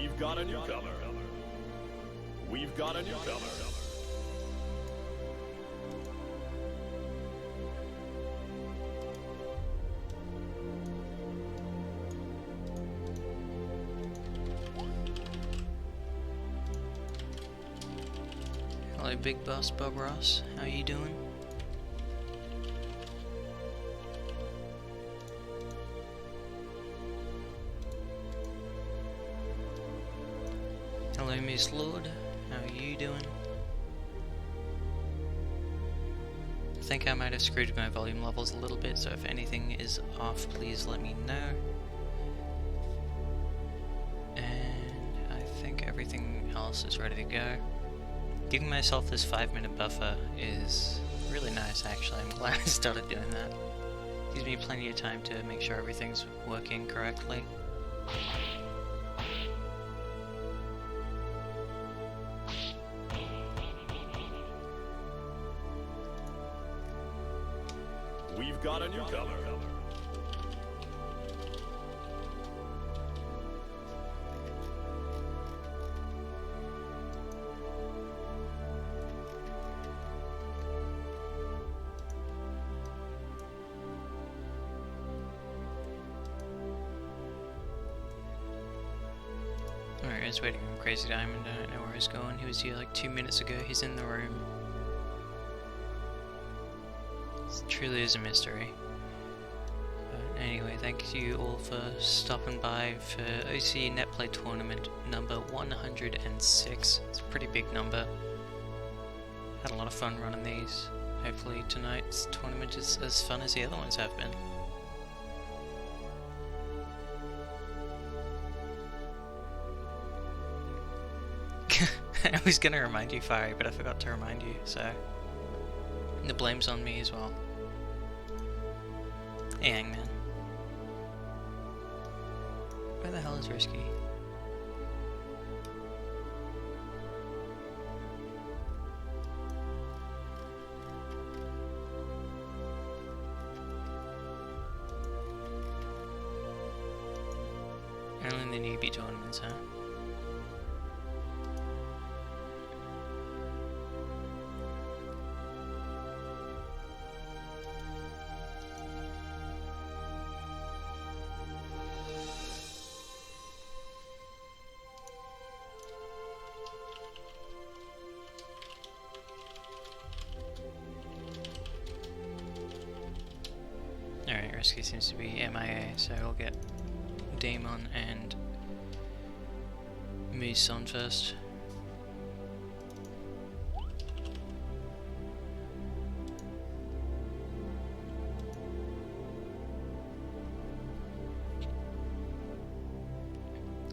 We've got a newcomer. We've got a newcomer. Hello, Big Boss Bob Ross. How you doing? Hello, Miss Lord. How are you doing? I think I might have screwed my volume levels a little bit, so if anything is off, please let me know. And I think everything else is ready to go. Giving myself this 5-minute buffer is really nice, actually. I'm glad I started doing that. Gives me plenty of time to make sure everything's working correctly. We've got a newcomer. Alright, I was waiting on Crazy Diamond. I don't know where he's going. He was here like 2 minutes ago. He's in the room. It truly is a mystery. But anyway, thank you all for stopping by for OCE Netplay tournament number 106. It's a pretty big number. Had a lot of fun running these. Hopefully tonight's tournament is as fun as the other ones have been. I was gonna remind you, Fiery, but I forgot to remind you, so the blame's on me as well. Hey, Hangman. Where the hell is Risky? Only in the newbie tournaments, huh? Alright, Risky seems to be MIA, so we'll get Daemon and Moose on first.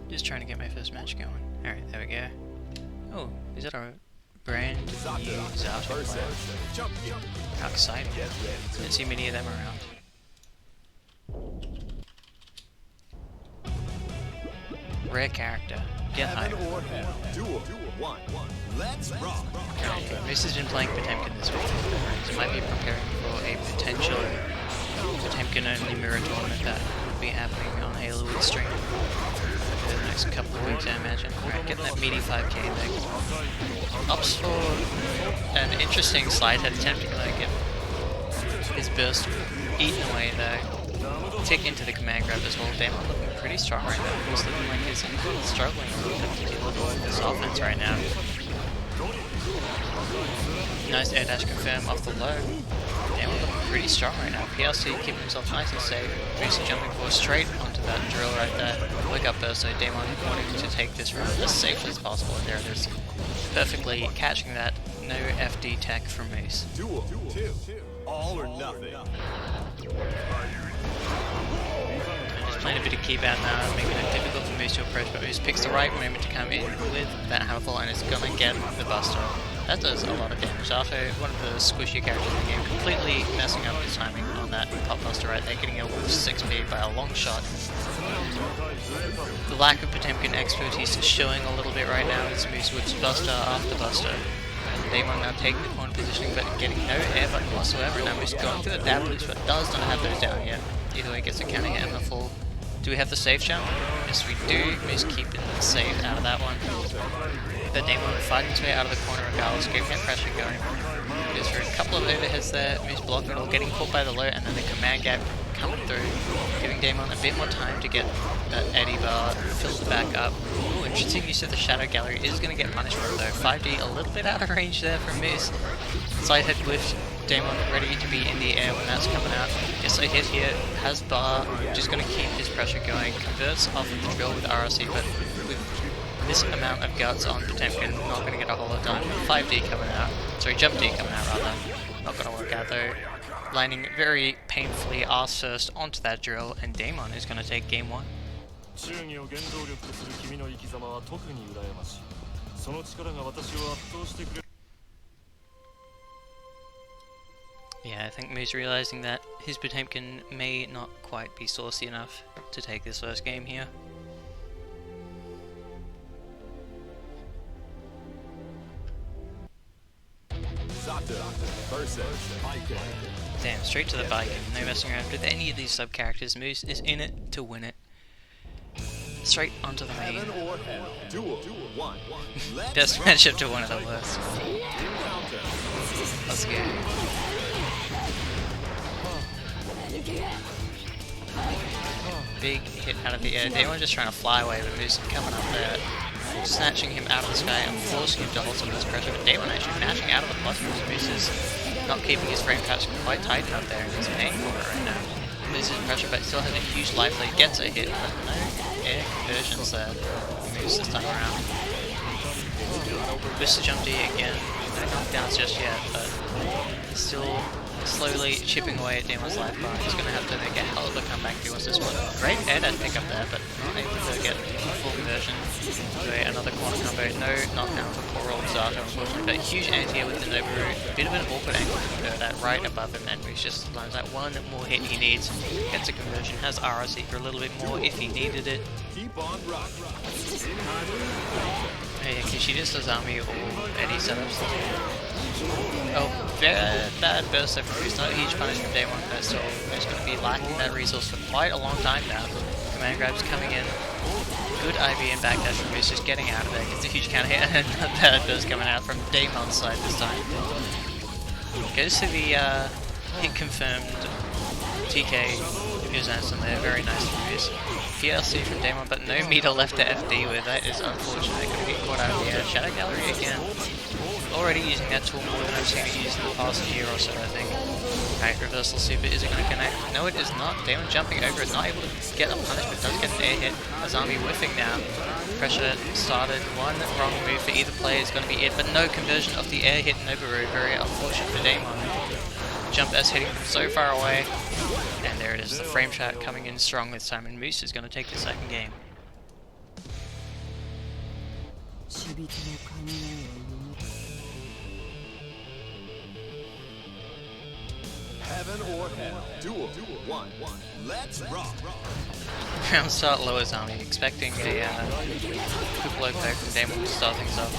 Just trying to get my first match going. Alright, there we go. Oh, is that our brand new Zato player? How exciting. Don't see many of them around. Rare character. Get hype. Okay, Moose has been playing Potemkin this week, so might be preparing for a potential Potemkin only mirror tournament that would be happening on Halowood stream for the next couple of weeks, I imagine. Alright, getting that meaty 5k there. Ups for an interesting slide head attempt to get his burst eaten away though. Tick into the command grab as well. Daemon looking pretty strong right now. He's looking like he's struggling a little bit to deal with all this offense right now. Nice air dash confirm off the low. Daemon looking pretty strong right now. PLC keeping himself nice and safe. Boosty jumping forward straight onto that drill right there. Wake up burst, so Daemon wanting to take this round as safely as possible. And there it is. Perfectly catching that. No FD tech from Moose. Duel 2. All or nothing. Just playing a bit of keep out now, making it difficult for Moose to approach, but Moose picks the right moment to come in with that hammerfall and is gonna get the buster. That does a lot of damage. After one of the squishy characters in the game, completely messing up his timing on that pop buster right there, getting a 6p by a long shot. The lack of Potemkin expertise is showing a little bit right now as Moose whips buster after buster. Daemon now taking the corner positioning but getting no air button whatsoever, and now Moose going for the dab boost but does not have those down yet. Either way gets a counter hit and the full Do we have the safe jump? Yes, we do. Moose keeping the save out of that one. But Damon fighting his way out of the corner regardless, keeping that pressure going. Goes for a couple of overheads there. Moose blocking it all, getting caught by the low, and then the command gap coming through, giving Damon a bit more time to get that Eddie bar filled back up. Ooh, interesting use of the Shadow Gallery. Is going to get punished for it though. 5D a little bit out of range there from Moose. Side head lift. Damon ready to be in the air when that's coming out. Gets a hit here, has bar, just going to keep his pressure going. Converts off of the drill with RC, but with this amount of guts on Potemkin, not going to get a whole lot done. 5D coming out, sorry, jump D coming out rather. Not going to work out though. Landing very painfully arse first onto that drill, and Damon is going to take game 1. Yeah, I think Moose realizing that his Potemkin may not quite be saucy enough to take this first game here. Damn, straight to the bike, no messing around with any of these sub-characters. Moose is in it to win it. Straight onto the main. Best matchup to one of the worst. Let's go. Big hit out of the air. Damon just trying to fly away, but Moose coming up there, snatching him out of the sky and forcing him to hold some of this pressure. But Damon actually mashing out of the plus moves. Moose is not keeping his frame catch quite tight out there in his main corner right now. Loses pressure, but still has a huge life lead. Gets a hit, but no air conversions there. Moose this time around. Boost the jump D again. No knockdowns just yet, but still slowly chipping away at Damon's life bar. He's going to have to make a hell of a comeback if he wants this one. Great air dash pick up there, but not able to get full conversion. So another corner combo, no knockdown for poor old Zato, unfortunately, but huge anti-air with the Nova Root. Bit of an awkward angle to convert that right above him, and Moose just lands that one more hit he needs. Gets a conversion, has RRC for a little bit more if he needed it. Hey, Kishida's Azami or any setups. Oh, very bad burst there from Moose. Not a huge punish from day one, but still Moose going to be lacking that resource for quite a long time now. Command grabs coming in. Good IV and backdash from Moose, just getting out of there. Gets a huge counter hit, and a bad burst coming out from Damon's side this time. Goes to the hit confirmed TK. Goes on there, very nice from Moose. PLC from Damon, but no meter left to FD with. That is unfortunate. Going to get caught out of the air. Shadow Gallery again. Already using that tool more than I've seen it used in the past year or so, I think. Alright, reversal super, is it going to connect? No, it is not. Damon jumping over it, not able to get a punish, but does get an air hit. Azami whiffing now. Pressure started. One wrong move for either player is going to be it, but no conversion of the air hit Noboru. Very unfortunate for Damon. Jump S hitting from so far away. And there it is, the frame shot coming in strong this time, and Moose is going to take the second game. Heaven or hell. Duel. 1. Let's rock. Round start low Azami, expecting a quick low poke from Damon to start things off.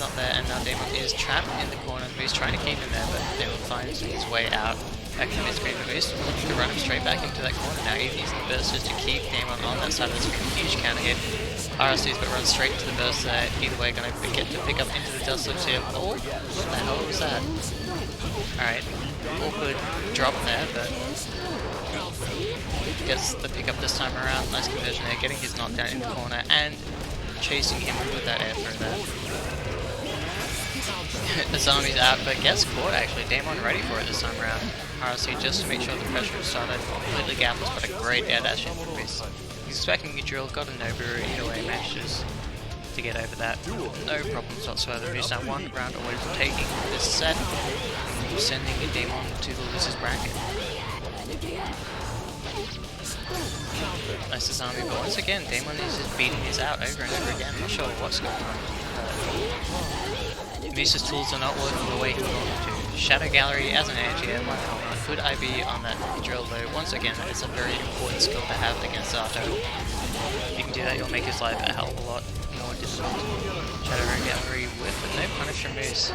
Not there, and now Damon is trapped in the corner. Moose trying to keep him there, but Damon finds his way out. Back to mid-screen, Moose looking to run him straight back into that corner now, even using the burst just to keep Damon on that side. There's a huge counter hit. RSC's but runs straight to the burst there. Either way, going to get to pick up into the dust lift here. Oh, what the hell was that? Alright, awkward drop there, but gets the pick up this time around. Nice conversion there, getting his knockdown in the corner and chasing him with that air throw there. Azami's out, but gets caught actually. Damon ready for it this time around. RC just to make sure the pressure is started. Completely gapless, but a great air dash in from Moose. He's expecting a drill, got a Noboru, either way manages to get over that. No problems whatsoever. Moose now one round away from taking this set, sending a Damon to the loser's bracket. Nice Azami, but once again, Damon is just beating his out over and over again. Not sure what's going on. Moose's tools are not working the way he wanted to. Shadow Gallery as an anti-air, good IV on that drill though. Once again, it's a very important skill to have against Zato. If you can do that, you'll make his life a hell of a lot more difficult. Shadow Gallery with no punish from Moose.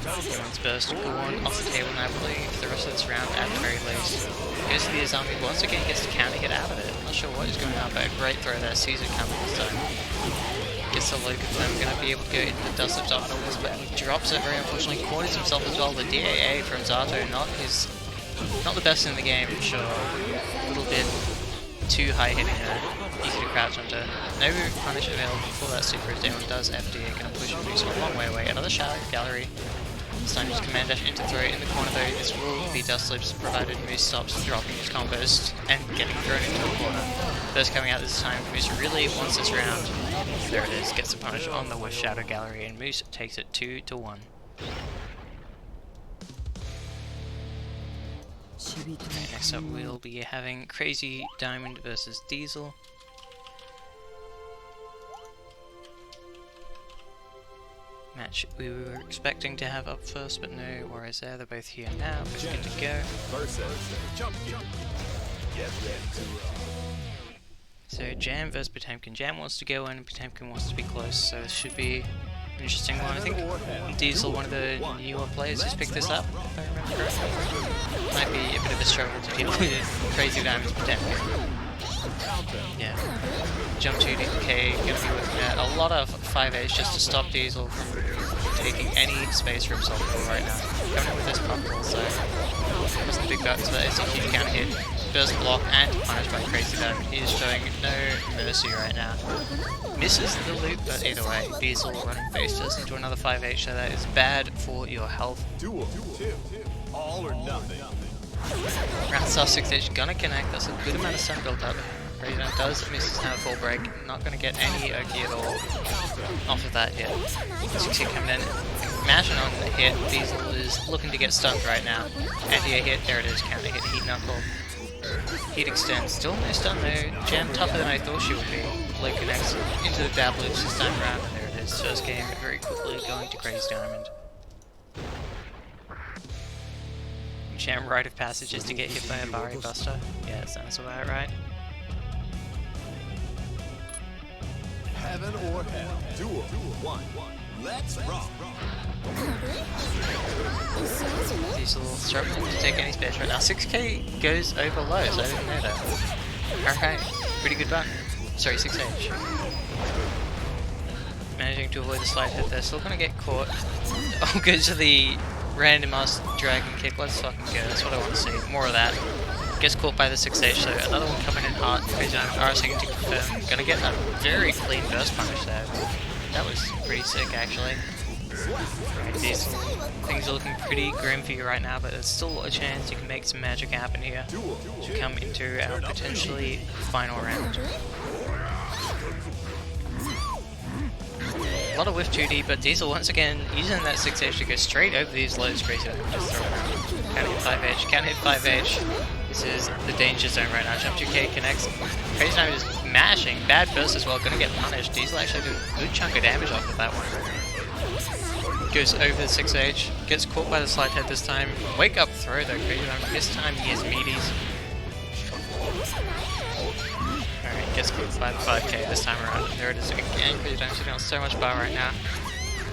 Everyone's burst gone off the table now, I believe, for the rest of this round at the very least. Goes to the Azami once again, gets to counter get out of it. Not sure what is going on, but a great throw there, sees it coming this time. Gets the low confirm, going to be able to go into the dust of Dominoes, but he drops it very unfortunately, corners himself as well. The DAA from Zato, not the best in the game, sure. A little bit too high hitting there. Easy to crouch under. No punish available for that super as Damon does FDA, going to push Moose a long way away. Another Shadow Gallery. This time just command dash into throw in the corner though. This will be dust slips provided Moose stops dropping his combos and getting thrown into the corner. First coming out this time, Moose really wants this round. There it is, gets the punish on the with Shadow Gallery and Moose takes it 2-1. Okay, next up we'll be having Crazy Diamond versus Diesel. Match we were expecting to have up first, but no worries there, they're both here now, it's good to go. So Jam versus Potemkin. Jam wants to go in and Potemkin wants to be close, so this should be an interesting one. I think Diesel, one of the newer players, who's picked this up, if I remember correctly. Might be a bit of a struggle to deal with Crazy Diamond's Potemkin. Yeah. Jump 2DK, gonna be looking at a lot of 5H just to stop Diesel from taking any space for himself right now. Coming in with this pump also. Wasn't big bucks, but it's a huge counter hit. Burst block and punished by Crazy Diamond. He is showing no mercy right now. Misses the loop, but either way, Diesel running face just into another 5H, so that is bad for your health. Duel. All or nothing. Round star 6H gonna connect, that's a good amount of stun built up. Crazy Diamond does miss his full break, not gonna get any Oki at all off of that hit. 6 hit coming in, mashing on the hit. Diesel is looking to get stunned right now. Anti-A hit, there it is, counter hit, heat knuckle. Heat extends, still no stun though. Jam tougher than I thought she would be. Blade connects into the dab loops this time around, and there it is. First game very quickly going to Crazy Diamond. Jam rite of passage is to get hit by a Bari Buster. Yeah, that sounds about right. Heaven or hell. Duel. 1. Let's rock. Diesel struggling to take any space right now. 6k goes over low, so I didn't know that. Okay, pretty good run. Sorry, 6H. Managing to avoid the slide hit there, still gonna get caught. Oh, goes to the random ass dragon kick. Let's fucking go, that's what I want to see. More of that. Gets caught by the 6H, so another one coming in hard. Crazy Diamond RSing to confirm. Gonna get a very clean burst punish there. That was pretty sick actually. Diesel, things are looking pretty grim for you right now, but there's still a chance you can make some magic happen here to come into our potentially final round. A lot of whiff 2D, but Diesel once again using that 6H to go straight over these loads. Crazy Diamond just throw it out. Can't hit 5H, can't hit 5H. This is the danger zone right now. Jump 2K connects. Crazy Diamond is mashing. Bad burst as well, gonna get punished. Diesel actually did a good chunk of damage off of that one. Goes over the 6H, gets caught by the slide head this time. Wake up throw though, Crazy Diamond. This time he has meaties. Alright, gets caught by the 5K this time around. There it is again. Crazy Diamond sitting on so much bar right now.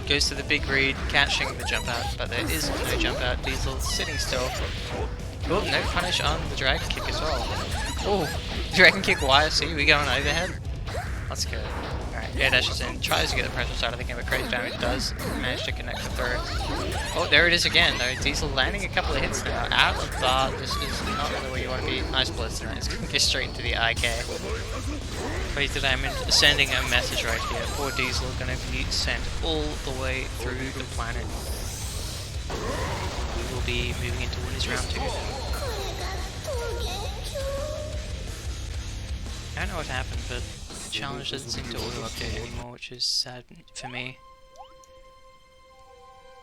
Goes to the big read, catching the jump out, but there is no jump out. Diesel sitting still. Oh, no punish on the dragon kick as well. Oh, dragon kick YFC, we going overhead? Let's go. Alright, air dashes in, tries to get the pressure side of the game, but Crazy Diamond does manage to connect the throw. Oh, there it is again though. Diesel landing a couple of hits now. Out of bar, this is not really where you want to be. Nice blister, it's going to get straight into the IK. Crazy Diamond sending a message right here. Poor Diesel going to be sent all the way through the planet. We will be moving into winners round 2. I don't know what happened, but the challenge doesn't seem to auto-update anymore, which is sad for me.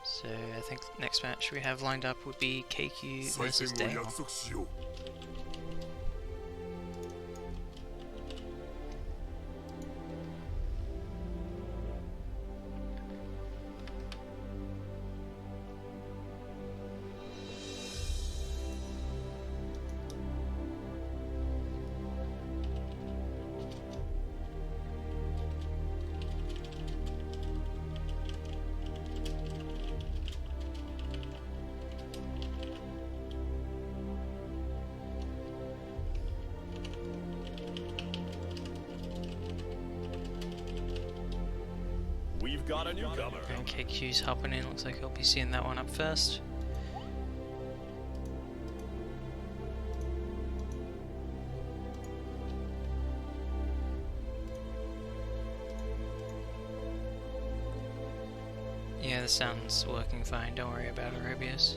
So I think the next match we have lined up would be KQ versus Dale. got a newcomer. And KQ's hopping in, looks like he'll be seeing that one up first. Yeah, the sound's working fine, don't worry about it, Rubius.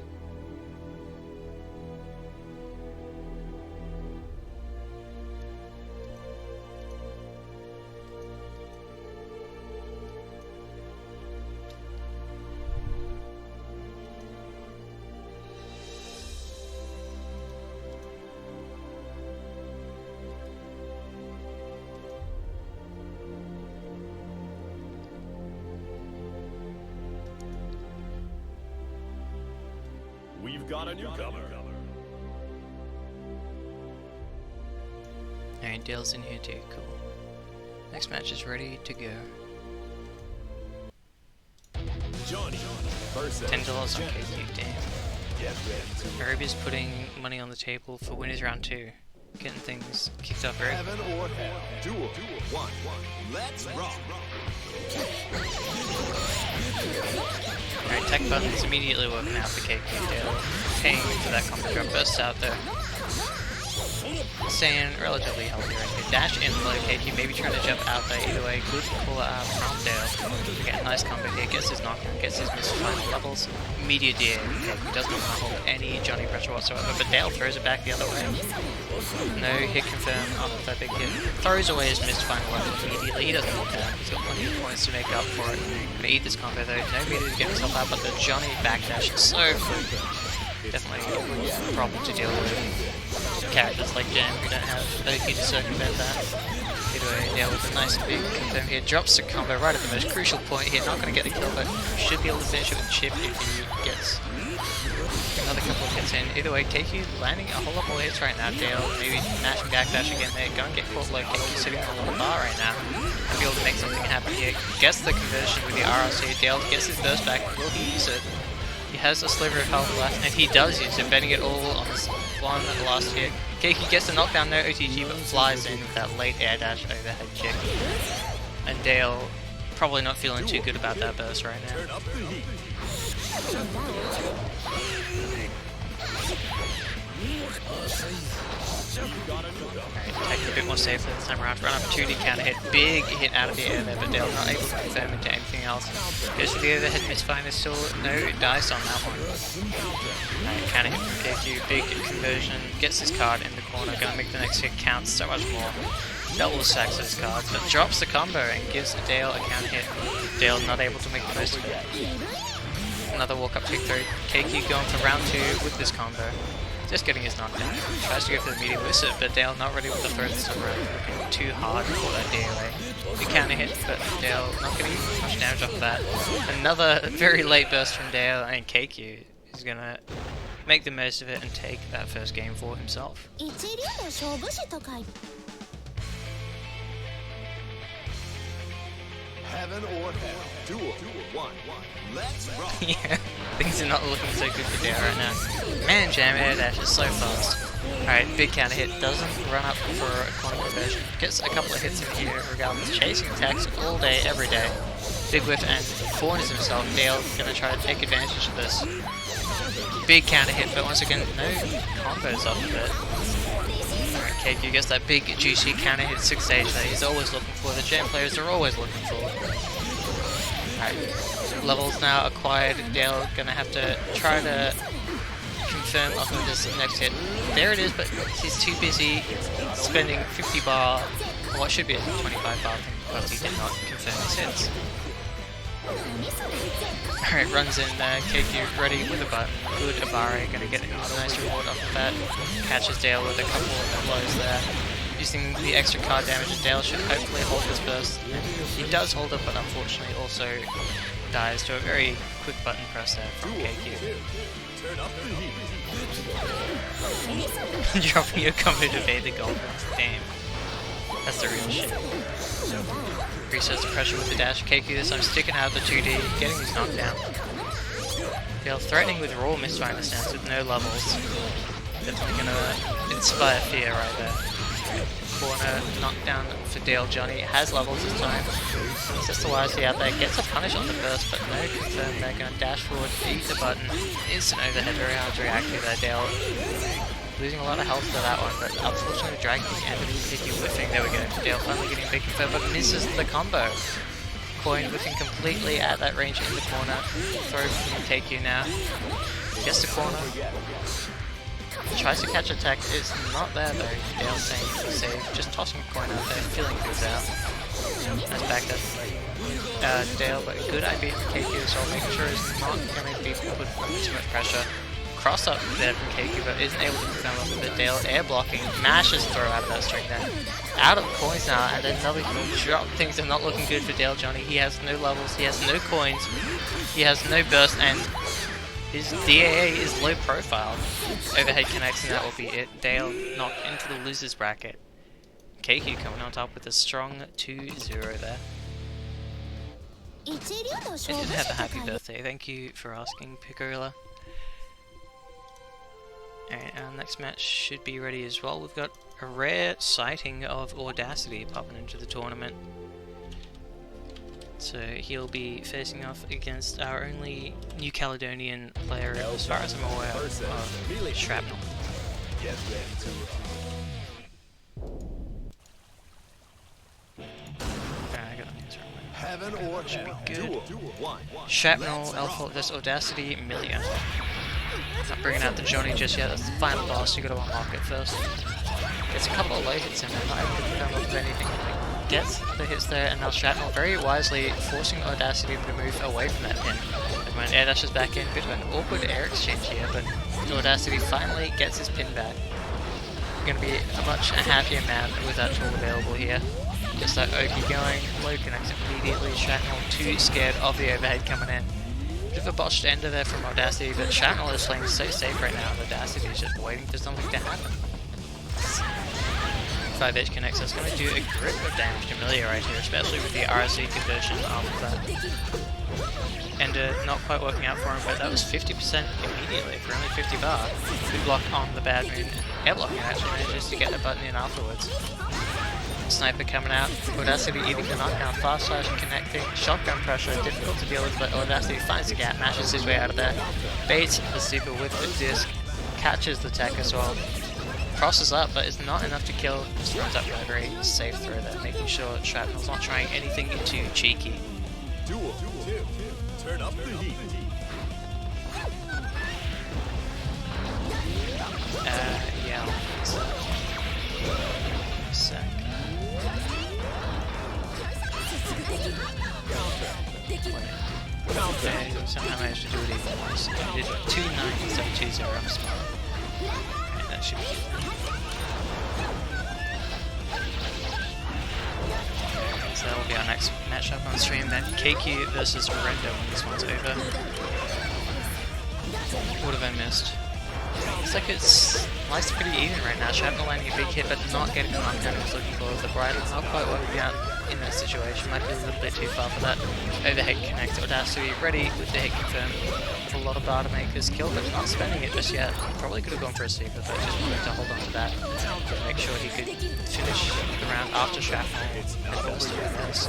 We've got a newcomer. Alright, Dale's in here too, cool. Next match is ready to go. Johnny versus $10 on KQ, damn. Get ready to Rubius putting money on the table for winners round 2. Getting things kicked off very heaven or hell. Duel. One. Let's rock. Alright, tech buttons immediately working out for KQ. Dale paying for that combo drop, bursts out there. Staying relatively healthy right here. Dash in low, KQ maybe trying to jump out there. Either way, good pull out from Dale. We get a nice combo here, gets his knockdown, gets his missed final levels. Immediate DA. KQ does not want to hold any Johnny pressure whatsoever, but Dale throws it back the other way. No hit confirmed after that big hit. Throws away his missed final level immediately. He doesn't need that. He's got plenty of points to make up for it. Gonna eat this combo though. No meter to get himself out, but the Johnny backdash is so definitely a problem to deal with. Characters like Jam who don't have OP to circumvent that. Either way, Dale with a nice big confirm here. Drops the combo right at the most crucial point here. Not going to get the kill, but should be able to finish it with Chip if he gets another couple of hits in. Either way, KQ landing a whole lot more hits right now. Dale maybe mashing backdash again there. Go and get caught low. KQ sitting on a little bar right now. And be able to make something happen here. Gets the conversion with the RRC. Dale gets his burst back. Will he use it? He has a sliver of health left, and he does use it, betting it all on this one at the last hit. Keiki gets the knockdown, no OTG, but flies in with that late air dash overhead kick. And Dale probably not feeling too good about that burst right now. Alright, take it a bit more safely this time around. Run up a 2D counter hit. Big hit out of the air there, but Dale not able to confirm into anything else. Goes for the overhead misfire, still no dice on that one. Alright, counter hit from KQ. Big conversion. Gets his card in the corner. Gonna make the next hit count so much more. Double stacks his cards, but drops the combo and gives Dale a counter hit. Dale not able to make the most of it. Another walk up kick through. KQ going for round 2 with this combo. Just getting his knockdown. Tries to go for the medium whistle, but Dale not ready with the throw this time around. Looking too hard for that DOA. The counter hit, but Dale not getting much damage off of that. Another very late burst from Dale, and KQ is gonna make the most of it and take that first game for himself. Heaven or hell. Duel. One. Let's rock. Yeah, things are not looking so good for Dale right now. Man, Jam air dash is so fast. Alright, big counter hit. Doesn't run up for a corner conversion. Gets a couple of hits in here regardless. Chasing attacks all day, every day. Big whiff and corners himself. Dale gonna try to take advantage of this. Big counter hit, but once again, no combos off of it. Alright, KQ gets that big juicy counter hit 6 stage that he's always looking for. The Jam players are always looking for. Alright, levels now acquired. Dale gonna have to try to confirm off of this next hit. There it is, but he's too busy spending 50 bar, or what should be a 25 bar thing, because he did not confirm his hits. Alright, runs in there, KQ ready with a button. Good Abare, gonna get a nice reward off of that. Catches Dale with a couple of blows there. Using the extra card damage, Dale should hopefully hold this burst. He does hold it, but unfortunately also dies to a very quick button press there from KQ. Dropping your combo to evade the gold runs. Damn. That's the real shit. Resets the pressure with the dash. KQ this time sticking out the 2D, getting his knockdown. Dale threatening with raw misfire in a sense with no levels. Definitely gonna inspire fear right there. corner. Knockdown for Dale Johnny. Has levels this time. He's just the wisely out there. Gets a punish on the burst, but no confirm. They're going to dash forward, eat the button. Instant overhead, very hard to react to there. Dale losing a lot of health to that one, but unfortunately Dragon ended up Picky whiffing. There we go. Dale finally getting big confirm, but misses the combo. Coin whiffing completely at that range in the corner. Throw from KQ now. Gets the corner. Tries to catch attack. It's not there though. Dale saying it's a save. Just tossing a coin out there, feeling things out. Nice back up. Dale, but good IB from KQ as well, making sure he's not going to be put under too much pressure. Cross up there from KQ, but isn't able to confirm up with it. Dale air blocking, mashes throw out of that string there. Out of coins now, and another huge drop. Things are not looking good for Dale Johnny. He has no levels, he has no coins, he has no burst, and his DAA is low profile. Overhead connects, and that will be it. Dale knocked into the losers bracket. KQ coming on top with a strong 2-0 there. And have a happy birthday. Thank you for asking, Picola. Alright, our next match should be ready as well. We've got a rare sighting of Audacity popping into the tournament. So he'll be facing off against our only New Caledonian player, as far as I'm aware, of Shrapnel. I got the names wrong. Heaven or hell. Good. Shrapnel, Alpha, this Audacity, Million. Not bringing out the Johnny just yet. That's the final boss. You got to unlock it first. Gets a couple of low hits in there. Not able to come up with anything. Gets the hits there, and now Shrapnel very wisely forcing Audacity to move away from that pin. When air dashes back in, bit of an awkward air exchange here, but Audacity finally gets his pin back. Going to be a much happier man with that tool available here. Gets that Oki going, low connects immediately. Shrapnel too scared of the overhead coming in. Bit of a botched ender there from Audacity, but Shrapnel is playing so safe right now, and Audacity is just waiting for something to happen. 5H connects, that's going to do a grip of damage to Melia right here, especially with the RSC conversion of that. Ender not quite working out for him, but that was 50% immediately for only 50 bar. Good block on the bad moon. Air blocking actually manages to get the button in afterwards. Sniper coming out, Audacity eating the knockdown, fast slash connecting, shotgun pressure, difficult to deal with, but Audacity finds the gap, mashes his way out of there, baits the super with the disc, catches the tech as well, crosses up, but it's not enough to kill, just runs up for a very safe throw there, making sure Shrapnel's not trying anything too cheeky. Turn up the heat. Yeah, sec. Okay, somehow managed to do it even worse. I did 2-9 instead of 2-0, I'm smart. Okay, that should be it. So that will be our next matchup on stream then. KQ versus Rendo when this one's over. What have I missed? Looks like life's pretty even right now. Shrapnel landing a big hit, but not getting the knockdown he was looking for with the bridle. Not quite working out in that situation. Might be a little bit too far for that. Overhead connect. Audacity ready with the hit confirm. A lot of bar to make this kill, but not spending it just yet. Probably could have gone for a super, but just wanted to hold on to that to make sure he could finish the round after Shrapnel and burst to this.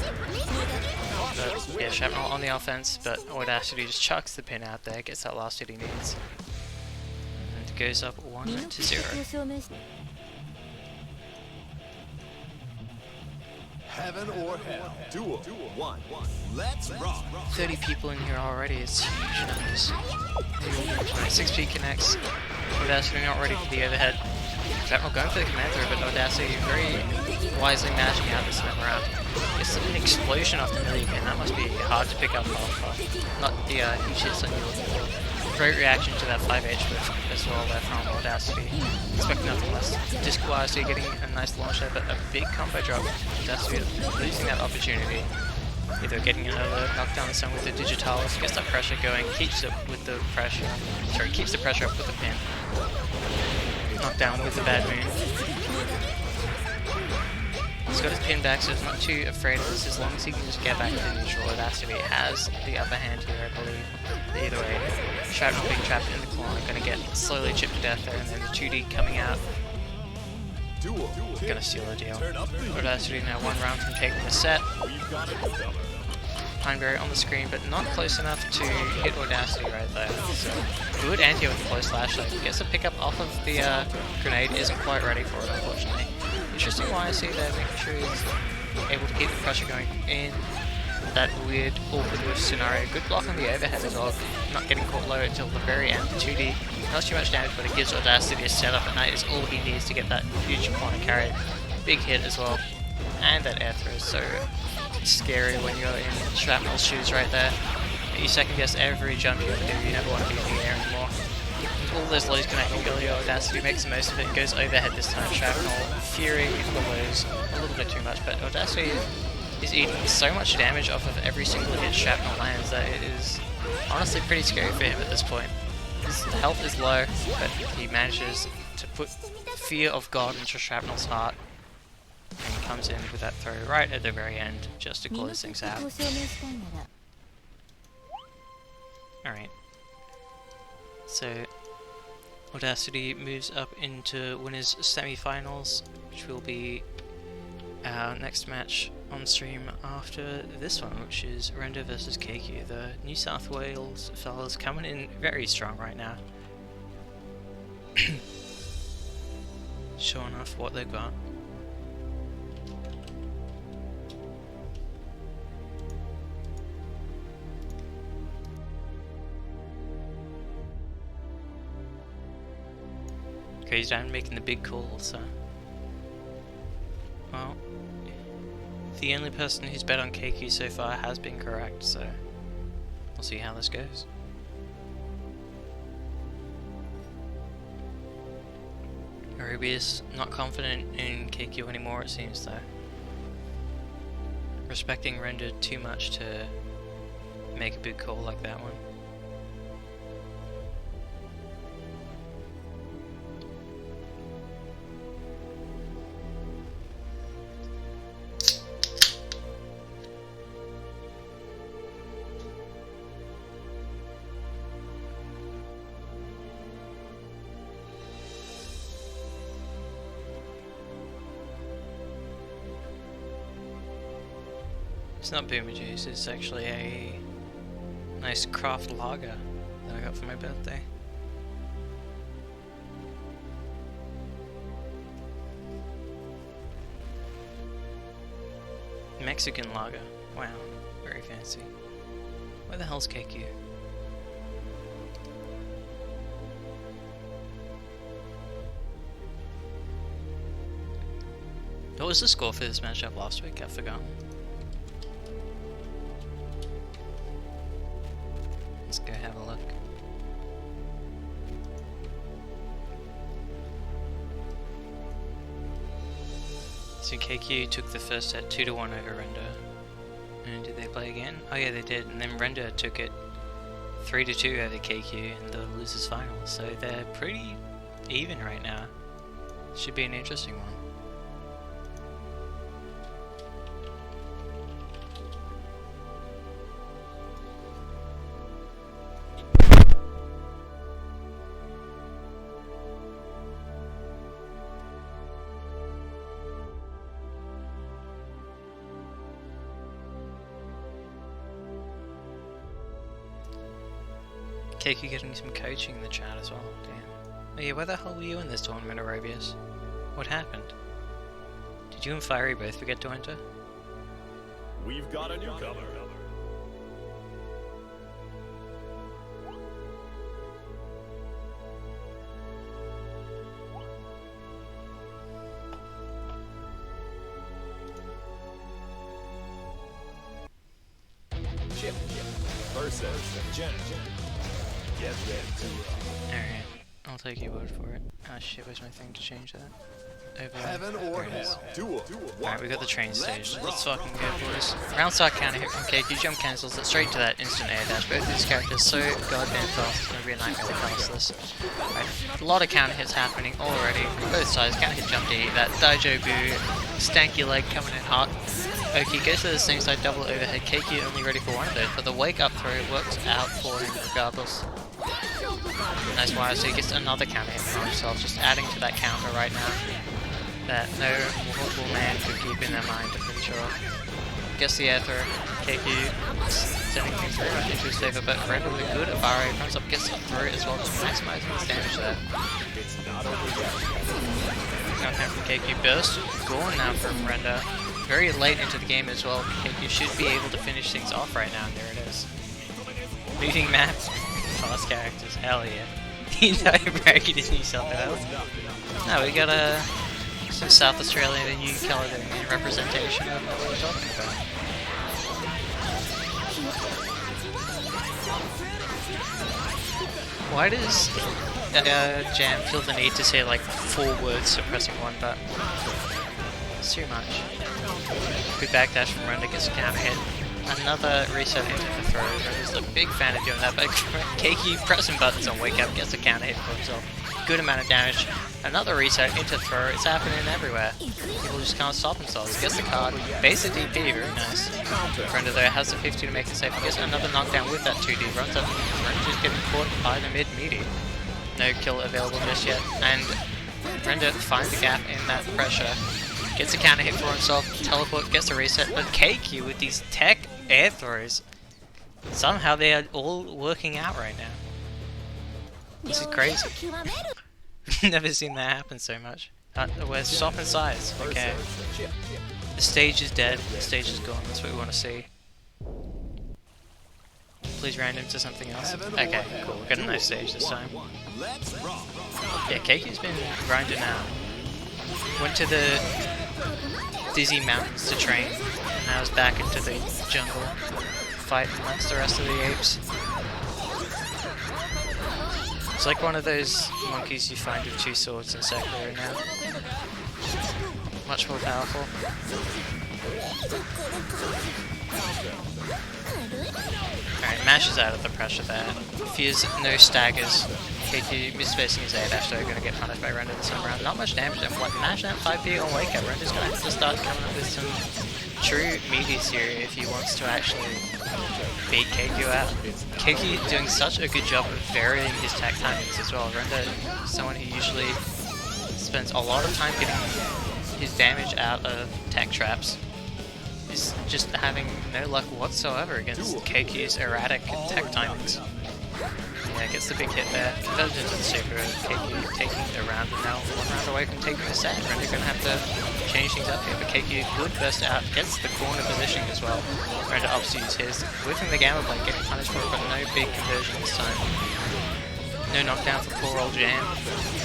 But yeah, Shrapnel on the offense, but Audacity just chucks the pin out there, gets that last hit he needs. Goes up 1-0. Heaven or hell. Duel. 1. Let's rock. 30 people in here already. It's huge numbers. 6P connects. Audacity not ready for the overhead. Shrapnel going for the command throw, but Audacity very wisely matching out this time around. It's an explosion off the million, and that must be hard to pick up off. Not the huge hits that you're looking for. Great reaction to that 5H whiff as well there from Audacity. Expect nothing less. Disc-wise, so you're getting a nice launch there, but a big combo drop. Audacity losing that opportunity. Either getting another knockdown this time with the Digitalis, gets that pressure going, keeps it with the pressure. Sorry, keeps the pressure up with the pin. Knockdown with the bad moon. He's got his pin back, so he's not too afraid of this as long as he can just get back to neutral. Audacity has the upper hand here, I believe. But either way, Shrapnel being trapped in the corner, going to get slowly chipped to death there, and then the 2D coming out. Gonna seal the deal. Audacity now 1 round from taking the set. We've got a newcomer. Pineberry on the screen, but not close enough to hit Audacity right there. So good anti with the close flashlight. Gets a pickup off of the grenade, isn't quite ready for it unfortunately. Interesting YSC there, making sure he's able to keep the pressure going in that weird awkward scenario. Good block on the overhead as well, not getting caught low until the very end. 2D, not too much damage, but it gives Audacity a setup at night is all he needs to get that huge corner carry. Big hit as well, and that air throw is so scary when you're in Shrapnel's shoes right there. You second guess every jump you ever do, you never want to be in the air anymore. All those lows connecting earlier, Audacity makes the most of it, goes overhead this time. Shrapnel fearing the lows a little bit too much, but Audacity is eating so much damage off of every single hit Shrapnel lands that it is honestly pretty scary for him at this point. His health is low, but he manages to put fear of God into Shrapnel's heart. And he comes in with that throw right at the very end, just to close things out. Alright. So, Audacity moves up into winners semi-finals, which will be our next match on stream after this one, which is Render versus KQ. The New South Wales fellas coming in very strong right now. Showing off what they've got. Crazy down making the big call, so. Well, the only person who's bet on KQ so far has been correct, so we'll see how this goes. Arabia's not confident in KQ anymore, it seems, though. Respecting Render too much to make a big call like that one. It's not boomer juice, it's actually a nice craft lager that I got for my birthday. Mexican lager. Wow, very fancy. Where the hell's KQ? What was the score for this matchup last week? I forgot. Let's go have a look. So KQ took the first set 2-1 over Render. And did they play again? Oh yeah, they did. And then Render took it 3-2 over KQ in the losers final. So they're pretty even right now. Should be an interesting one. KQ getting some coaching in the chat as well, damn. Oh yeah, where the hell were you in this tournament, Arabius? What happened? Did you and Fiery both forget to enter? We've got a newcomer. Chip versus Jen. Get Rev2. Alright, I'll take your word for it. Ah shit, where's my thing to change that? Over Heaven or hell. Duel. Alright, we got the train stage. Let's fucking go, boys. Round start counter hit from KQ, jump cancels it straight to that instant air dash. Both of these characters so goddamn fast, it's gonna be a nightmare to cast this. Right. A lot of counter hits happening already from both sides. Counter hit jump D, that Daijo Boo, stanky leg coming in hot. Oki goes to the same side, double overhead. KQ only ready for one of those, but the wake up throw works out for him regardless. Nice wire, so he gets another counter hit from himself, just adding to that counter right now. that no mortal man could keep in their mind, I'm pretty sure. Gets the air throw. KQ sending things very much into his favor, but Render with a good Abare comes up, gets through as well, just maximizing his damage there. Knockdown from KQ burst. Gone now from Render. Very late into the game as well. KQ should be able to finish things off right now, and there it is. Moving maps, fast characters, hell yeah. You know, bragging is New South Wales. No, we got some South Australia and New Caledonia representation of what we're talking about. Why does Jam feel the need to say like 4 words to pressing one button? It's too much. Good backdash from Render, gets a counter hit. Another reset into the throw. Render's a big fan of doing that, but KQ pressing buttons on wake up, gets a counter hit for himself. Good amount of damage. Another reset into throw. It's happening everywhere. People just can't stop themselves. Gets the card. Basic DP, very nice. Render though has the 50 to make it safe. Gets another knockdown with that 2D. Runs up. Render's getting caught by the mid-meaty. No kill available just yet. And Render finds the gap in that pressure. Gets a counter hit for himself. Teleport, gets a reset. But KQ with these tech air throws. Somehow they are all working out right now. This is crazy. Never seen that happen so much. We're soft in size. Okay. The stage is dead. The stage is gone. That's what we want to see. Please random to something else. Okay, cool. We got a nice stage this time. Yeah, KQ's been grinding out. Went to the Dizzy Mountains to train. And now is back into the jungle. Fighting amongst the rest of the apes. It's like one of those monkeys you find with 2 swords in Sekiro now. Much more powerful. Alright, mashes out of the pressure there. Fears no staggers. KQ misspacing his A dash, though, gonna get punished by Render this time around. Not much damage, and like mashing out 5p on wake up. Render's gonna have to start coming up with some true meteors here if he wants to actually beat KQ out. KQ doing such a good job of varying his attack timings as well. Render is someone who usually spends a lot of time getting his damage out of tech traps. Is just having no luck whatsoever against KQ's erratic tech timings. Yeah, gets the big hit there. Converted into the super. KQ taking the round, and now 1 round away from taking the set. Render gonna have to change things up here, but KQ good burst out, gets the corner position as well. Render opts to use his, whipping the Gamma Blade, getting punished for it, but no big conversion this time. No knockdown for poor old Jam.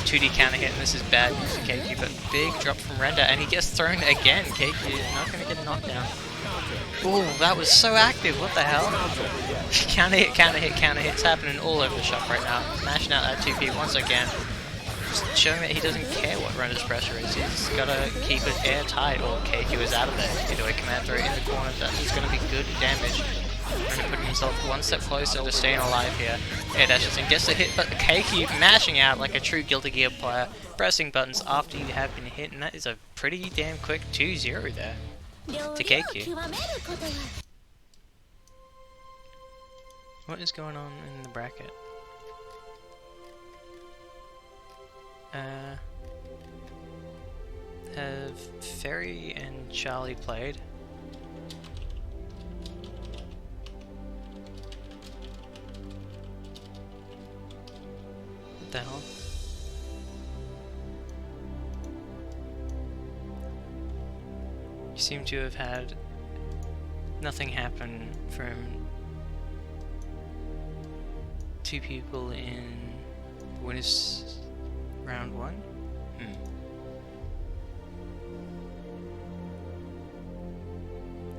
2D counter hit, and this is bad news for KQ, but big drop from Render, and he gets thrown again. KQ not gonna get a knockdown. Ooh, that was so active, what the hell? Counter hit, counter hit, counter hit. It's happening all over the shop right now. Smashing out that 2P once again. Just showing that he doesn't care what Render's pressure is. He's gotta keep it airtight or KQ is out of there. Either way, command throw in the corner, that is gonna be good damage. Render putting himself 1 step closer to staying alive here. Air dashes and gets the hit, but KQ mashing out like a true Guilty Gear player. Pressing buttons after you have been hit, and that is a pretty damn quick 2-0 there to KQ. What is going on in the bracket? Have Ferry and Charlie played? What the hell? You seem to have had nothing happen from 2 people in winners round 1?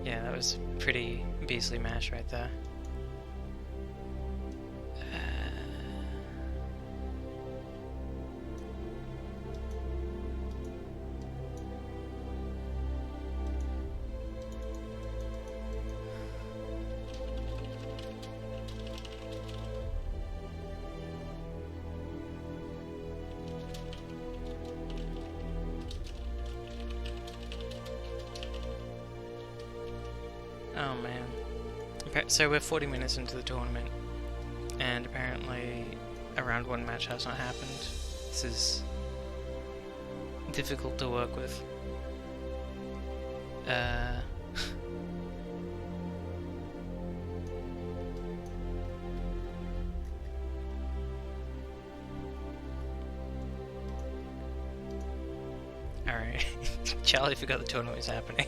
Yeah, that was pretty beastly match right there. Oh man. Okay, so we're 40 minutes into the tournament, and apparently a round 1 match has not happened. This is difficult to work with. Alright, Charlie forgot the tournament was happening.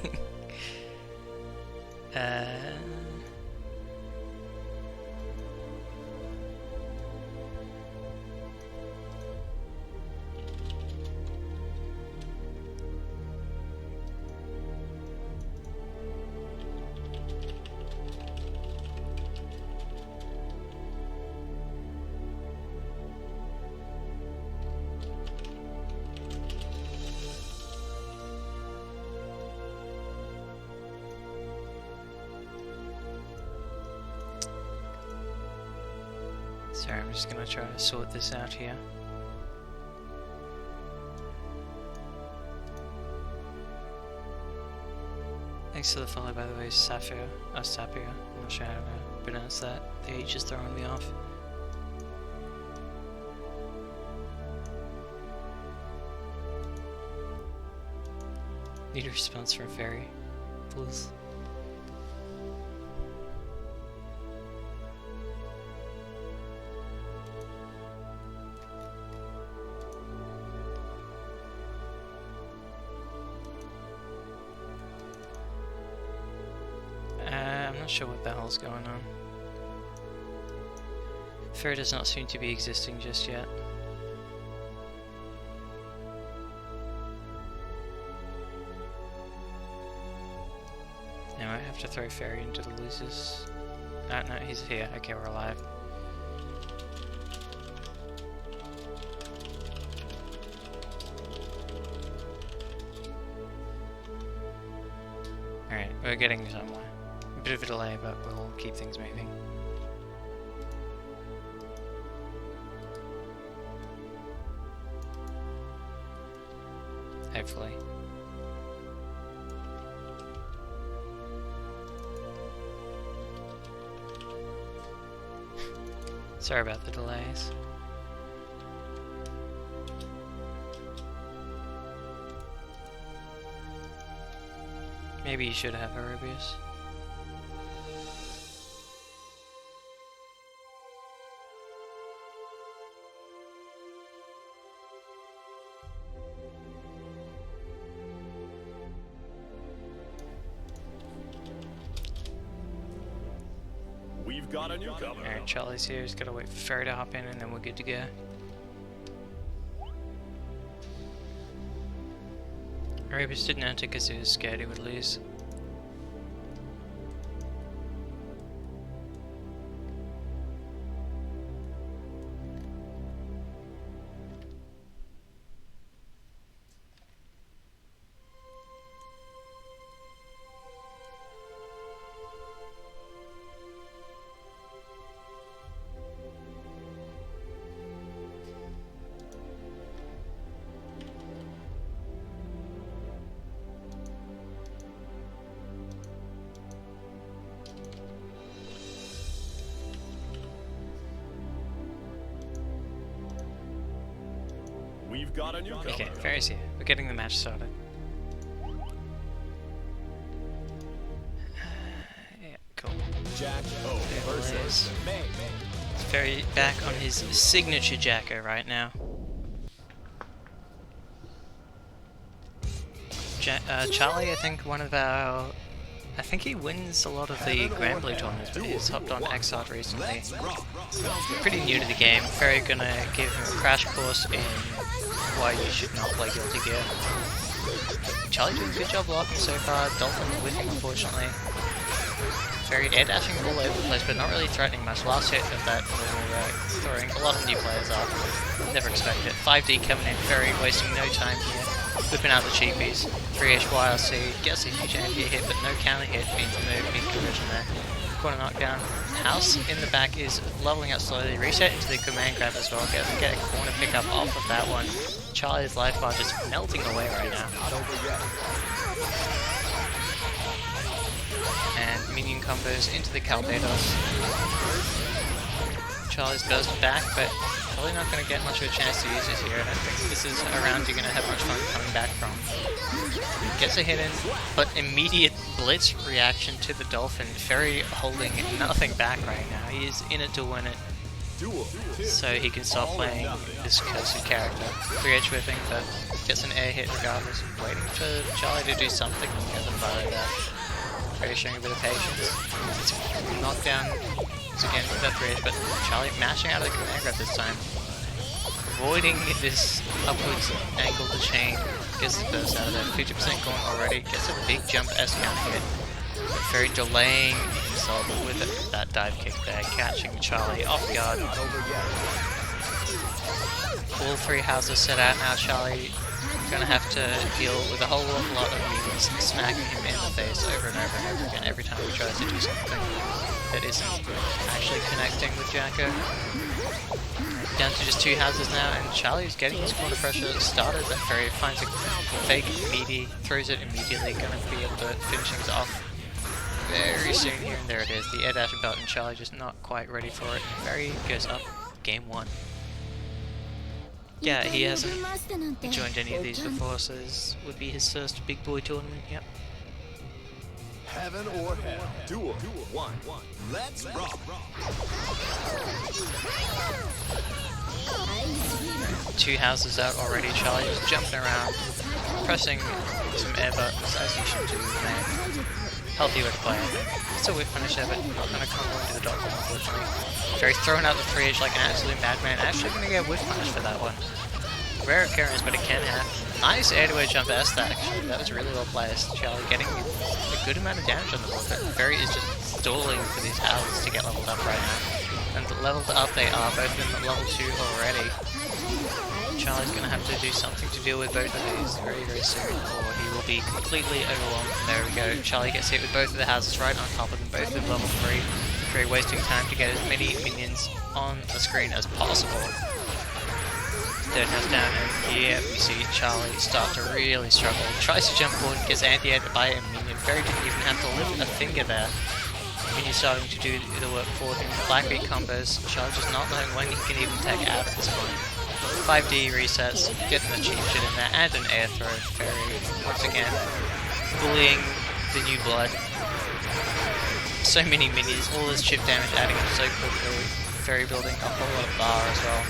Sorry, I'm just gonna try to sort this out here. Thanks for the follow, by the way, Sapphire. Sapphire. I'm not sure how to pronounce that. The H is throwing me off. Need a response from Fairy, please. I'm not sure what the hell's going on. Fairy does not seem to be existing just yet. Now I have to throw Fairy into the losers. No, he's here. Okay, we're alive. Alright, we're getting somewhere. A bit of a delay, but we'll keep things moving. Hopefully. Sorry about the delays. Maybe you should have Aerobius. We've got a newcomer. Alright, Charlie's here. Just gotta wait for Fairy to hop in and then we're good to go. Aerobius didn't enter because he was scared he would lose. We've got a newcomer. Okay, Fairy's here. We're getting the match started. Yeah, cool. Jack O versus May. It's Fairy back on his signature Jacko right now. Charlie, I think I think he wins a lot of the Grand Blue tournaments, but he's hopped on Xrd recently. Pretty new to the game. Fairy gonna give him a crash course in why you should not play Guilty Gear. Charlie doing a good job blocking so far. Dolphin whiffing, unfortunately. Fairy air dashing all over the place, but not really threatening much. Last hit of that little throwing a lot of new players off. Never expected it. 5D coming in, Fairy wasting no time here. Whipping out the cheapies. 3H YLC gets a huge anti hit, but no counter hit means no mid conversion there. Corner knockdown. House in the back is leveling up slowly. Reset into the command grab as well. Get a corner pickup off of that one. Charlie's life bar just melting away right now. And minion combos into the Calvados. Charlie's bursting back, but Probably not going to get much of a chance to use it here. I don't think this is a round you're going to have much fun coming back from. Gets a hit in, but immediate blitz reaction to the Dolphin. Ferry holding nothing back right now. He is in it to win it. So he can stop playing this cursed character. 3H whipping, but gets an air hit regardless. Waiting for Charlie to do something and get them by that. Ferry showing a bit of patience. It's knocked down again with that 3H, but Charlie mashing out of the command grab this time. Avoiding this upwards angle to chain. Gets the burst out of there. 50% gone already. Gets a big jump S counter hit. Ferry delaying himself with that dive kick there, catching Charlie off guard. All three houses set out now. Charlie gonna have to deal with a whole lot of minions smacking him in the face over and over and over again every time he tries to do something that isn't actually connecting with Jacko. Down to just two houses now, and Charlie's getting his corner pressure started, but Ferry finds a fake meaty, throws it immediately, gonna be able to finish things off very soon here, and there it is, the air dash button. Charlie just not quite ready for it. Ferry goes up, game 1. Yeah, he hasn't joined any of these before, so this would be his first big boy tournament, yep. Heaven or hell. Duel 1. Let's rock. Two houses out already. Charlie just jumping around, pressing some air buttons as you should do, man. Healthy way to play it. It's a whip punish there, but not going to come into the Dolphin, unfortunately. Very throwing out the 3H like an absolute madman. Actually going to get a whip punish for that one. Rare occurrence, but it can happen. Nice air-to-air jump S that actually. That was really well placed. Charlie getting a good amount of damage on the board, but Ferry is just stalling for these houses to get leveled up right now. And leveled up they are, both of them at level 2 already. Charlie's going to have to do something to deal with both of these very, very soon, or he will be completely overwhelmed. There we go. Charlie gets hit with both of the houses right on top of them, both of them level 3. Ferry wasting time to get as many minions on the screen as possible. Third house down, and here we see Charlie start to really struggle. Tries to jump forward, gets anti-aired by a minion. Ferry didn't even have to lift a finger there. Minion starting to do the work for him. Blackbeat combos. Charlie just not knowing when he can even tag out at this point. 5D resets, getting the cheap shit in there, and an air throw. Ferry, once again, bullying the new blood. So many minions, all this chip damage adding up so quickly. Ferry building a whole lot of bar as well.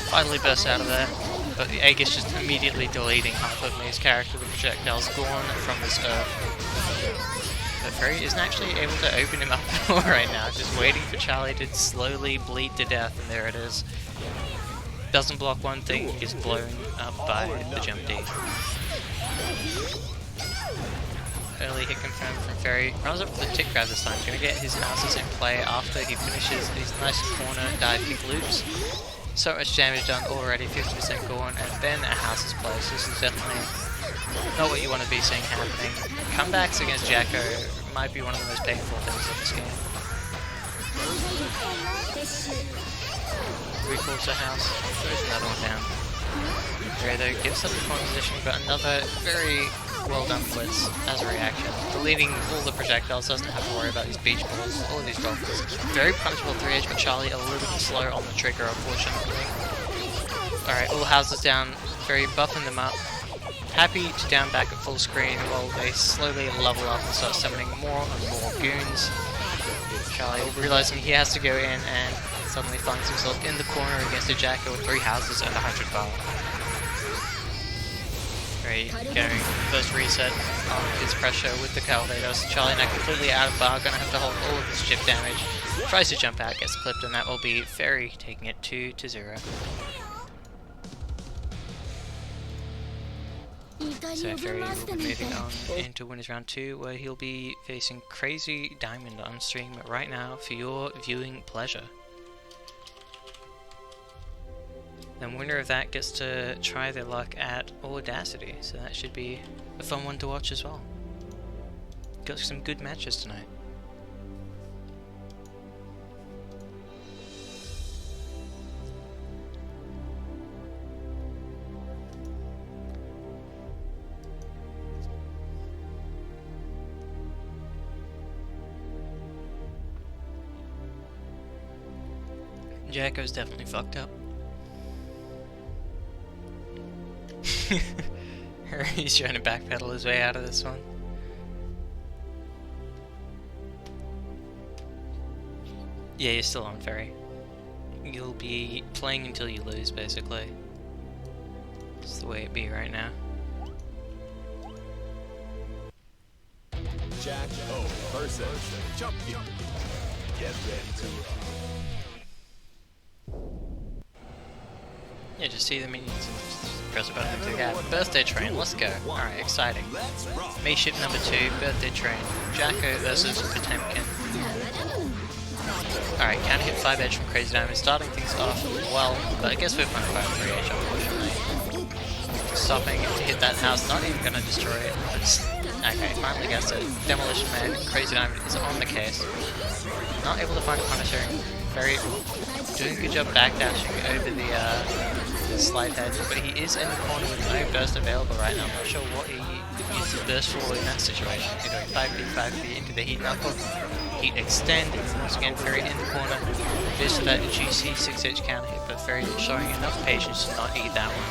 Finally bursts out of there, but the Aegis just immediately deleting half of May's character. The projectile's gone from this earth. But Ferry isn't actually able to open him up right now, just waiting for Charlie to slowly bleed to death, and there it is. Doesn't block one thing, is blown up by the jump D. Early hit confirmed from Ferry. Runs up for the tick grab this time. He's going to get his houses in play after he finishes these nice corner dive kick loops. So much damage done already, 50% gone, and then a house's place. This is definitely not what you want to be seeing happening. Comebacks against Jacko might be one of the most painful things of this game. Recalls the house, throws another one down. There though, gives up the point position, but another very well done blitz as a reaction. Deleting all the projectiles, doesn't have to worry about these beach balls, all of these dolphins. Very punishable 3H, but Charlie a little bit slow on the trigger, unfortunately. Alright, all houses down, very buffing them up. Happy to down back at full screen while they slowly level up and start summoning more and more goons. Charlie realizing he has to go in and suddenly finds himself in the corner against a Jacko with 3 houses and 100 bar. Going first reset on his pressure with the Calvados. Charlie now completely out of bar, gonna have to hold all of his chip damage. Tries to jump out, gets clipped, and that will be Ferry taking it 2-0. So Ferry will be moving on into winners round 2, where he'll be facing Crazy Diamond on stream right now for your viewing pleasure. Then winner of that gets to try their luck at Audacity, so that should be a fun one to watch as well. Got some good matches tonight. Jacko's definitely fucked up. He's trying to backpedal his way out of this one. Yeah, you're still on ferry. You'll be playing until you lose, basically. It's the way it be right now. Jack O versus Champion. Get ready to Yeah, just see the minions and just press a button to get birthday train. Let's go. Alright, exciting. Me ship number 2, birthday train. Jacko versus Potemkin. Alright, counter hit 5 edge from Crazy Diamond, starting things off well, but I guess we're fine by 3 edge, unfortunately. Stopping to hit that house, not even gonna destroy it. Okay, finally gets it. Demolition Man, Crazy Diamond is on the case. Not able to find a Punisher. Very doing a good job backdashing over the slide hedge, but he is in the corner with no burst available right now. I'm not sure what he uses burst for in that situation. He's doing 5p into the heat knuckle. Heat extend, once again Ferry in the corner. Goes for that juicy 6H counter hit, but Ferry showing enough patience to not eat that one.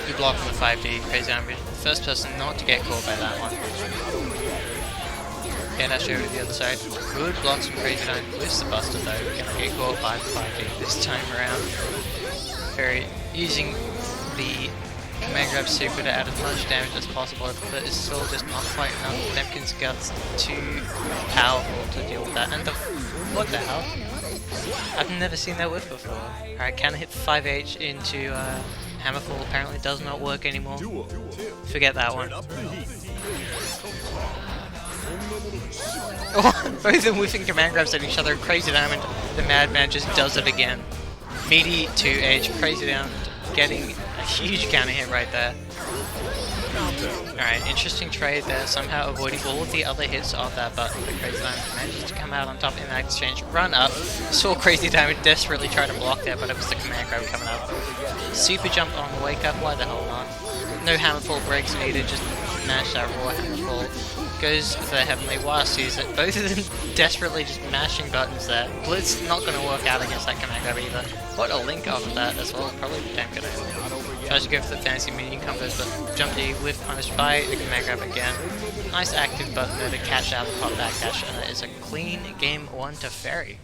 Good block from the 5D, Crazy Diamond. First person not to get caught by that one. Yeah, dash over to the other side. Good blocks from Crazy Diamond. Lifts the Buster though. Gonna get caught by the 5D this time around. Ferry using the command grab super to add as much damage as possible, but it's still just not quite enough. Nemkin's guts too powerful to deal with that. And the what the hell? I've never seen that whip before. Alright, can hit 5H into Hammerfall apparently does not work anymore. Forget that one. Both of them whiffing command grabs at each other. Crazy Diamond, the Madman, just does it again. Meaty 2H, Crazy Diamond getting a huge counter hit right there. Alright, interesting trade there, somehow avoiding all of the other hits of that button, but Crazy Diamond manages to come out on top in that exchange. Run up, saw Crazy Diamond desperately try to block there, but it was the command grab coming up. Super jump on the wake up, why the hell not? No Hammerfall breaks needed, just mash that raw Hammerfall. Goes for the Heavenly Wire, sees it. Both of them desperately just mashing buttons there. Blitz not going to work out against that command grab either. What a link off of that as well, probably damn good. Tries to go for the fancy minion combos, but jump D with punished by the command grab again. Nice active button there to catch out the pop back dash, and it is a clean game 1 to Ferry.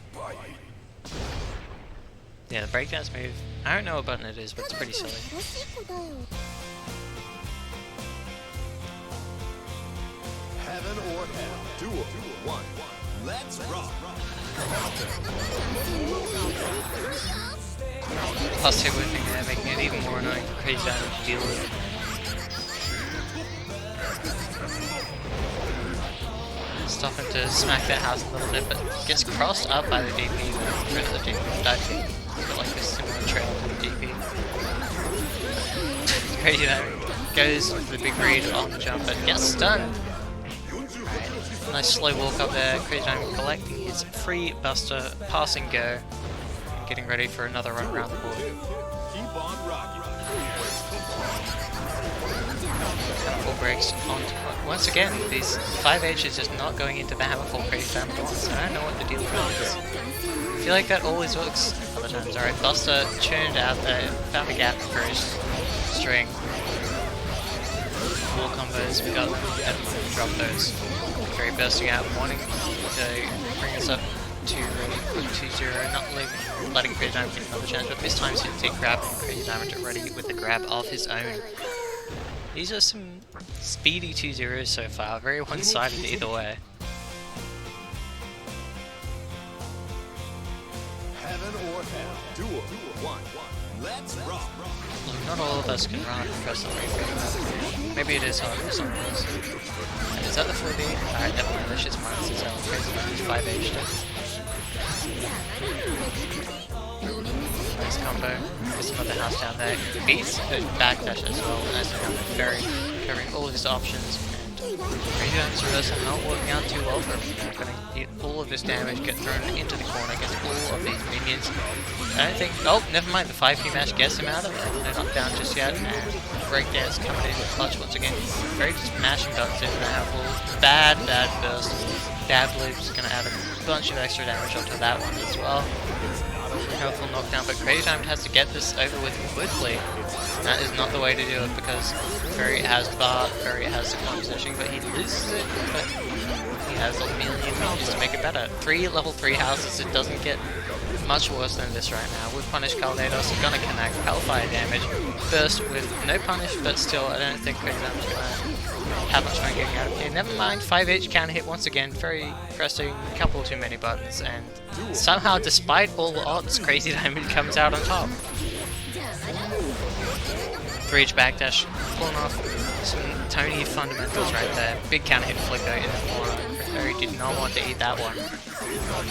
Yeah, the breakdance move, I don't know what button it is, but it's pretty silly. Heaven or Hell. Duel 1. Let's rock. Plus 2 whipping there, making it even more annoying for Crazy Diamond to deal with. Stopping to smack that house a little bit, but gets crossed up by the DP. Rid of the DP. Got like a similar trail to the DP. Crazy Diamond goes for the big read on the jump, but gets stunned. Nice slow walk up there. Crazy Diamond collecting his free buster, passing go, and getting ready for another run around the board. Keep on rocking. Hammerfall breaks onto once again. These 5H is just not going into the Hammerfall Crazy Diamond once. I don't know what the deal with is. I feel like that always works other times. Alright, Buster churned out there, found a gap for his string. Wall combos, we got them, drop those. Very bursting out, wanting to bring us up to really quick 2-0, not letting Crazy Diamond get another chance, but this time Synthetic grab and Crazy Diamond ready with the grab of his own. These are some speedy 2-0s so far, very one-sided either way. Heaven or Hell. Duel 1. Let's rock. Look, not all of us can run up and press the reframe. Maybe it is hard for some of us. And is that the 4D? Alright, definitely, this shit's minus its own. Crazy Diamond 5H. Nice combo. There's another house down there. Beats the backdash as well. Nice combo. Very covering all of his options. And Crazy Diamond's reversal not working out too well for him. They're going to eat all of this damage, get thrown into the corner against all of these minions. I don't think... Oh, never mind. The 5P match gets him out of it. They're not down just yet. And Breakdance coming in clutch once again. Very just mashing buttons in there. Bad burst. Dab Loop's going to add a bunch of extra damage onto that one as well. Helpful knockdown, but Crazy Diamond has to get this over with quickly. That is not the way to do it because Furry has the bar, Furry has the composition, but he loses it, but he has a million minions to make it better. 3 level 3 houses, it doesn't get much worse than this right now. With Punish, Caldados are gonna connect Hellfire damage. First with no punish, but still I don't think Crazy Diamond's gonna have much fun getting out of here. Never mind, 5H can hit once again, Furry pressing a couple too many buttons, and somehow despite all the odds, Crazy Diamond comes out on top. 3H backdash, pulling off some Tony fundamentals right there. Big counter hit flicker in the corner. Furry did not want to eat that one.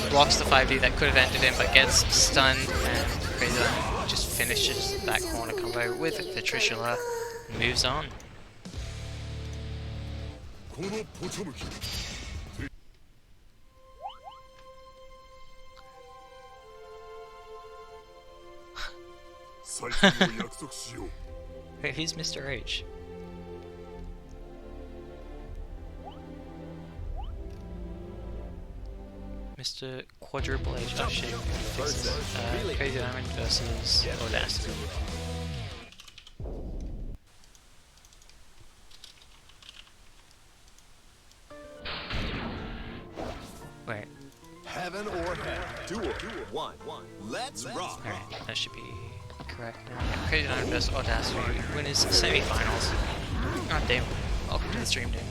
Blocks the 5D that could have ended him, but gets stunned, and Crazy Diamond just finishes that corner combo with the Trishula and moves on. Wait, who's Mr. H? Mr. Quadruple H. Oh shit. Crazy Diamond versus Audacity. Wait. Heaven or hell. Duel 1. Let's rock. Alright, that should be correct now. Crazy Diamond versus Audacity. Winners semi-finals. God damn. Welcome to the stream, dude.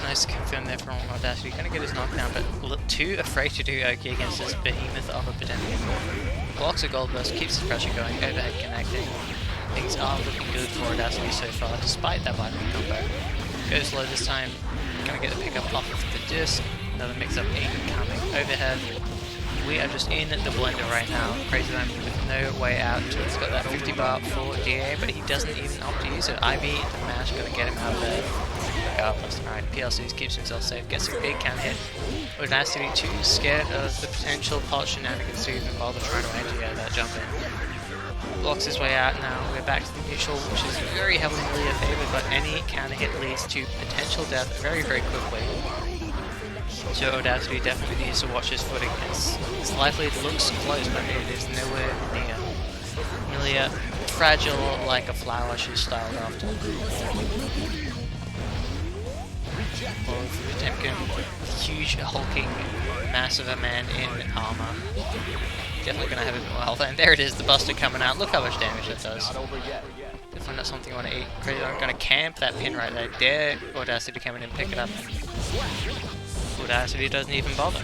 Nice confirm there from Audacity. Gonna get his knockdown, but too afraid to do OK against this behemoth of a Potemkin. Blocks a gold burst, keeps the pressure going, overhead connecting. Things are looking good for Audacity so far, despite that vitamin combo. Goes low this time, gonna get the pickup off of the disc. Another mix-up incoming overhead. We are just in the blender right now. Crazy Diamond with no way out until he's got that 50 bar for DA, but he doesn't even opt to use it. IB, the mash, gonna get him out of there. Regardless, alright, PLCs keeps himself safe, gets a big can hit. Audacity too scared of the potential pot shenanigans to even bother trying to anti-air that jump in. Blocks his way out now. We're back to the neutral, which is very heavily Melia favored, but any counter hit leads to potential death very, very quickly. So Audacity definitely needs to watch his footing. It's likely it looks close, but it is nowhere near. Melia, fragile like a flower she's styled after. Well, Potemkin, huge, hulking, massive a man in armor. Definitely gonna have it well. And there it is, the Buster coming out. Look how much damage it does. Definitely not something you want to eat. Crazy Diamond gonna camp that pin right there. Dare Audacity to come in and pick it up. Audacity doesn't even bother.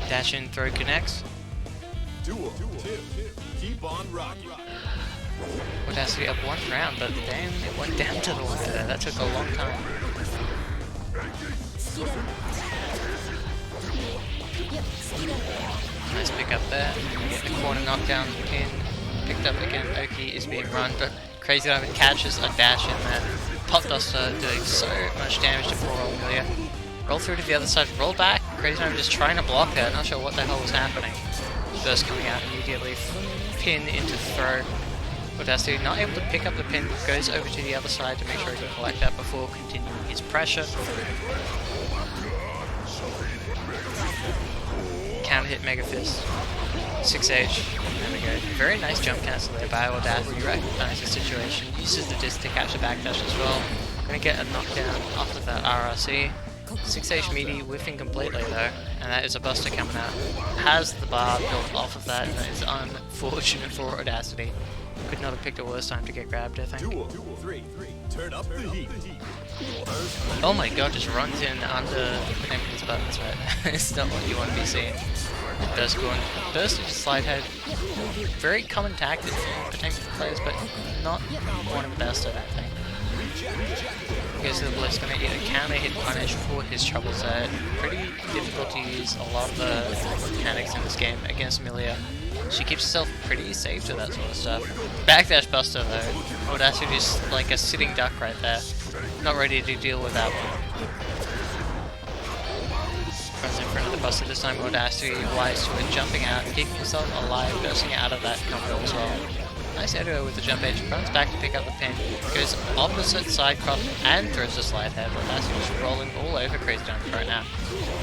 Dash in, throw connects. Duel 2. Keep on rocking. Audacity up one round, but damn, it went down to the wire there. That took a long time. Nice pick up there. Get the corner knockdown pin. Picked up again. Oki is being run, but Crazy Diamond catches a dash in there. Pop Duster doing so much damage to poor old Melia. Roll through to the other side, roll back. Crazy Diamond just trying to block her. Not sure what the hell was happening. Burst coming out immediately. Pin into throw. Audacity not able to pick up the pin. Goes over to the other side to make sure he can collect that before continuing his pressure. Counter hit Mega Fist. 6H. There we go. Very nice jump cancel there by Audacity. Recognizes the situation. Uses the disc to catch the backdash as well. Gonna get a knockdown off of that RRC. 6H meaty whiffing completely though, and that is a Buster coming out. Has the bar built off of that, and that is unfortunate for Audacity. Could not have picked a worse time to get grabbed, I think. Duel 3. Turn up the heat. Oh my god, just runs in under Potemkin's buttons right there. It's not what you want to be seeing. Burst going. Burst is slide head. Very common tactic for Potemkin players, but not one of the best, I don't think. Goes to the Blitz, gonna get a counter hit punish for his troubles there. Pretty difficult to use a lot of the mechanics in this game against Melia. She keeps herself pretty safe to that sort of stuff. Backdash Buster though. Audacity is like a sitting duck right there. Not ready to deal with that one. Runs in front of the Buster this time. Audacity wise to it, jumping out, keeping himself alive, bursting out of that combo as well. Nice aerial with the jump edge, runs back to pick up the pin, goes opposite side crop and throws a slide head. Audacity just rolling all over Crazy Diamond right now.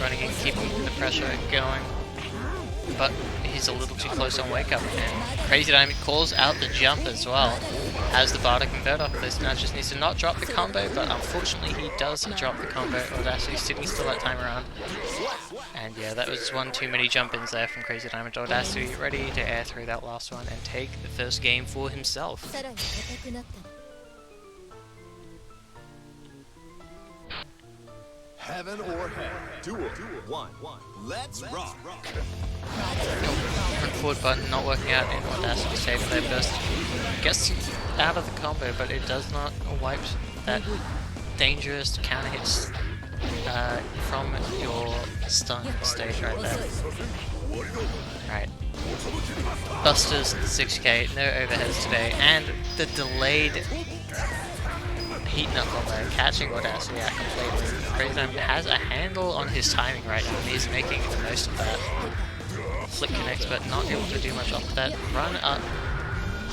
Running in, keeping the pressure going. But he's a little too close on wake up, and Crazy Diamond calls out the jump as well. Has the bar to convert off of this, now just needs to not drop the combo, but unfortunately he does drop the combo. Audacity sitting still that time around. And yeah, that was one too many jump-ins there from Crazy Diamond. Audacity ready to air through that last one and take the first game for himself. Heaven or hell. Duel 1. Let's rock. Front forward button not working out in Audacity saving their burst. Gets out of the combo, but it does not wipe that dangerous counter hits from your stun stage right there. Right. Busters 6k, no overheads today, and the delayed heat knuckle there, catching Audacity out completely. Crazy Diamond has a handle on his timing right now, and he's making the most of that. Flip connects, but not able to do much off that. Run up.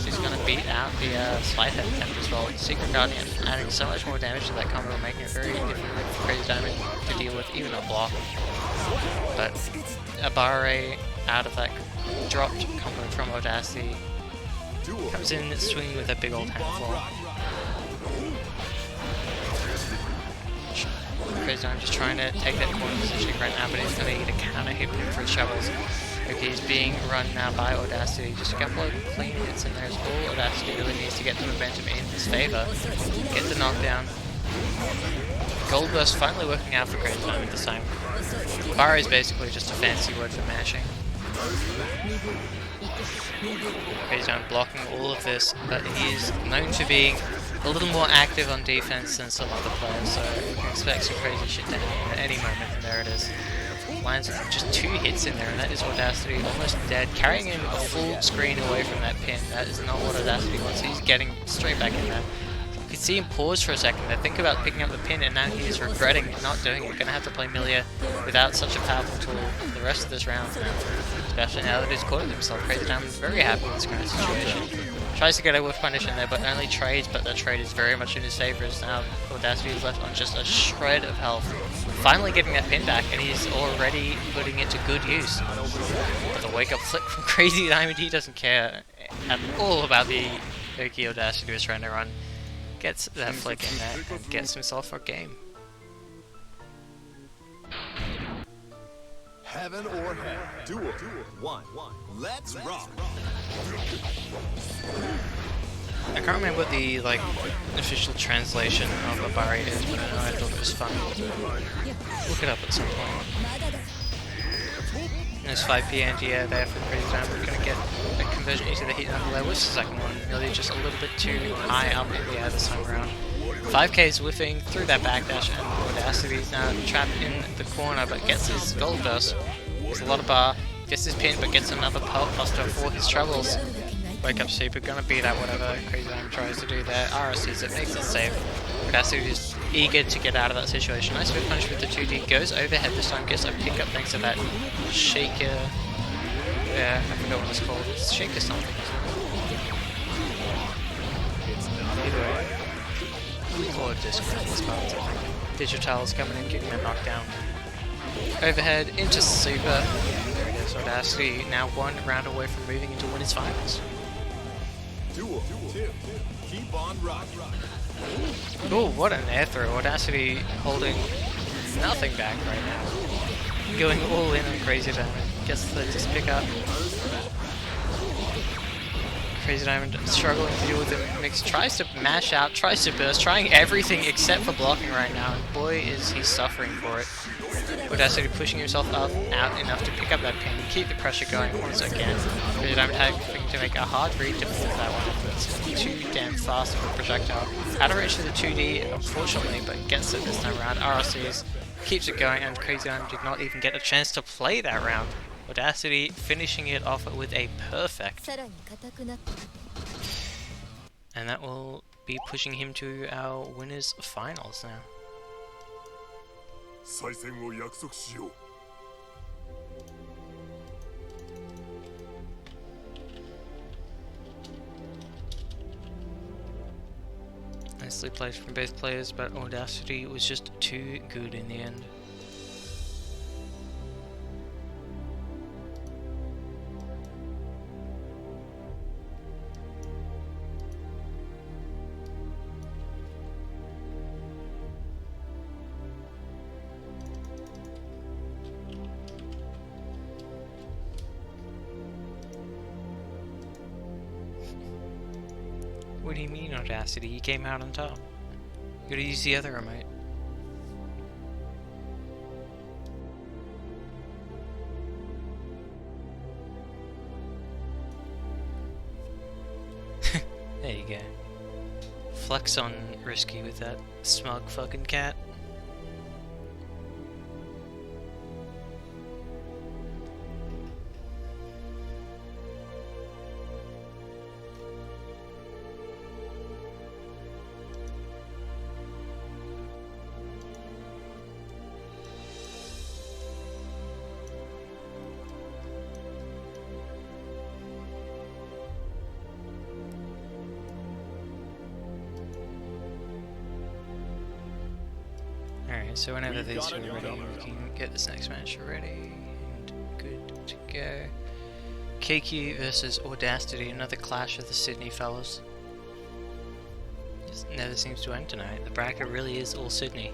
She's going to beat out the slide head attempt as well. Secret Guardian adding so much more damage to that combo, making it very difficult for Crazy Diamond to deal with, even a block. But a barre out of that dropped combo from Audacity comes in swinging with a big old handful. Crazy Diamond just trying to take that corner positioning right now, but he's going to need a counter hit for his shovels. Okay, he's being run now by Audacity. Just a couple of clean hits in there is all Audacity really needs to get the momentum in his favour. Get the knockdown. Gold Burst finally working out for Crazy Diamond this time. Bar is basically just a fancy word for mashing. Crazy Diamond blocking all of this, but he is known for being a little more active on defense than some other players, so you can expect some crazy shit to happen at any moment, and there it is. Lands just 2 hits in there, and that is Audacity almost dead, carrying him a full screen away from that pin. That is not what Audacity wants. He's getting straight back in there. You could see him pause for a second there, think about picking up the pin, and now he is regretting not doing it. Gonna have to play Milia without such a powerful tool the rest of this round now, especially now that he's caught himself. Crazy Diamond's very happy with this kind of situation. Tries to get a whiff punish in there, but only trades, but that trade is very much in his favour, as now Audacity is left on just a shred of health. Finally getting that pin back, and he's already putting it to good use. With a wake-up flick from Crazy Diamond, he doesn't care at all about the Oki Audacity was trying to run. Gets that flick in there, and gets himself a game. Heaven or hell. Duel 1. Let's rock. I can't remember what the official translation of Abari is, but I know I thought it was fun to look it up at some point. There's 5p anti-air there for Crazy Diamond. We're going to get a conversion into the heat knuckle there, which is the second one. Really just a little bit too high up in the air this time around. 5k is whiffing through that backdash, and Audacity is now trapped in the corner, but gets his gold burst. There's a lot of bar, gets his pin, but gets another pulp buster for his troubles. Wake up super, gonna beat out whatever Crazy Diamond tries to do there. RSCs it, makes it safe. Audacity is eager to get out of that situation. Nice whip punch with the 2D, goes overhead this time, gets a pickup thanks to that shaker. Yeah, I forgot what it's called. It's shaker something. Either way. Or Discord, this part. Digital's coming in, getting a knockdown. Overhead into super. There it is, Audacity now 1 round away from moving into winners finals. Duel 2. Keep on rocking. Oh, what an air throw. Audacity holding nothing back right now. Going all in on Crazy Diamond. Gets the disc pick up. Crazy Diamond struggling to deal with the mix. Tries to mash out, tries to burst, trying everything except for blocking right now. And boy, is he suffering for it. Audacity pushing himself out enough to pick up that pin and keep the pressure going once again. Crazy Diamond having to make a hard read to pull that one. It's too damn fast of a projectile. Out of reach to the 2D, unfortunately, but gets it this time around. RSCs keeps it going, and Crazy Diamond did not even get a chance to play that round. Audacity finishing it off with a perfect. And that will be pushing him to our winners finals now. 再戦を約束しよう Nicely played from both players, but Audacity was just too good in the end. What do you mean, Audacity? You came out on top. You gotta use the other remote. There you go. Flex on Risky with that smug fucking cat. Alright, so whenever these two are ready, we can get this next match ready and good to go. KQ versus Audacity, another clash of the Sydney fellas. Just never seems to end tonight. The bracket really is all Sydney.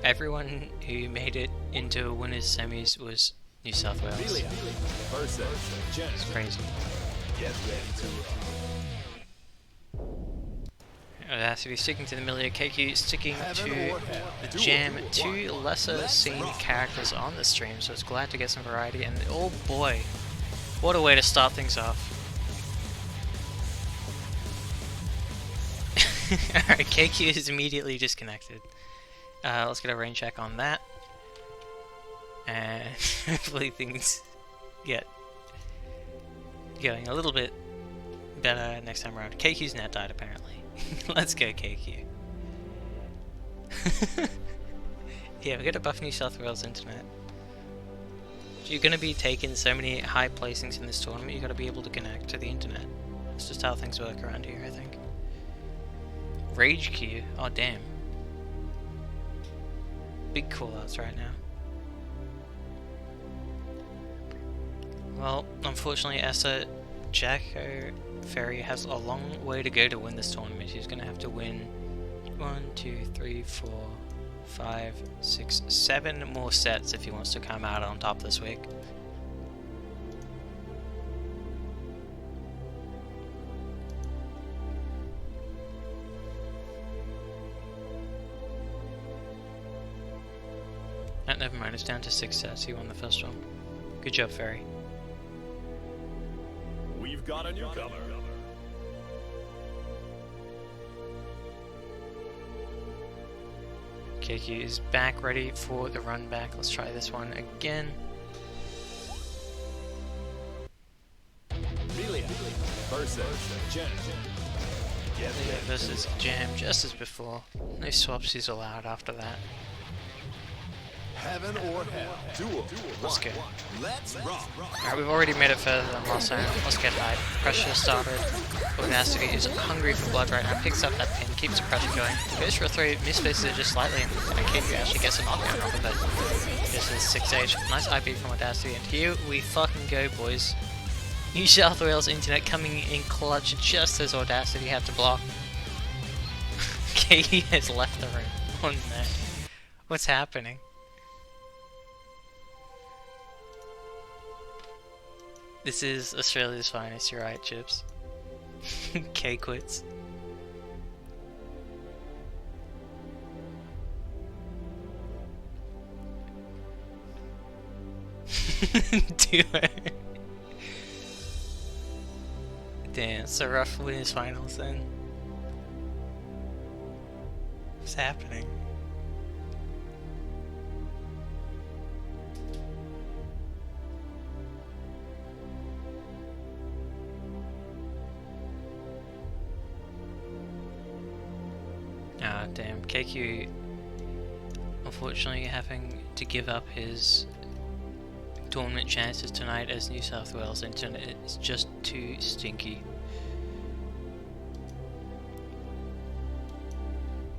Everyone who made it into winners semis was New South Wales. It's crazy. Get ready to rock. Audacity sticking to the Milia, KQ sticking to Jam, two lesser seen characters on the stream, so it's glad to get some variety, and oh boy, what a way to start things off. Alright, KQ is immediately disconnected. Let's get a rain check on that, and hopefully things get going a little bit better next time around. KQ's net died apparently. Let's go, KQ. Yeah, we gotta buff New South Wales internet. If you're gonna be taking so many high placings in this tournament, you gotta be able to connect to the internet. That's just how things work around here, I think. Rage queue? Oh, damn. Big callouts right now. Well, unfortunately, Essa Jacko Ferry has a long way to go to win this tournament. He's going to have to win 1, 2, 3, 4, 5, 6, 7 more sets if he wants to come out on top this week. Never mind, it's down to 6 sets. He won the first one. Good job, Ferry. We've got a newcomer. KQ is back, ready for the run back. Let's try this one again. Melia versus Jam. Melia versus Jam, just as before. No swapsies allowed after that. Heaven or hell. Duel. Let's go. Let's rock. Alright, we've already made it further than last time. Let's get hype. Pressure started. Audacity is hungry for blood right now. Picks up that pin, keeps the pressure going. Goes for a 3, misspaces it just slightly, and KQ actually gets a knockdown off of it. This is 6H. Nice IP from Audacity, and here we fucking go, boys. New South Wales internet coming in clutch just as Audacity had to block. KQ has left the room. Oh no. What's happening? This is Australia's finest, you're right, Chips. K quits. Duo. Damn, it's a rough winners finals then. What's happening? damn. KQ unfortunately having to give up his tournament chances tonight as New South Wales internet is just too stinky.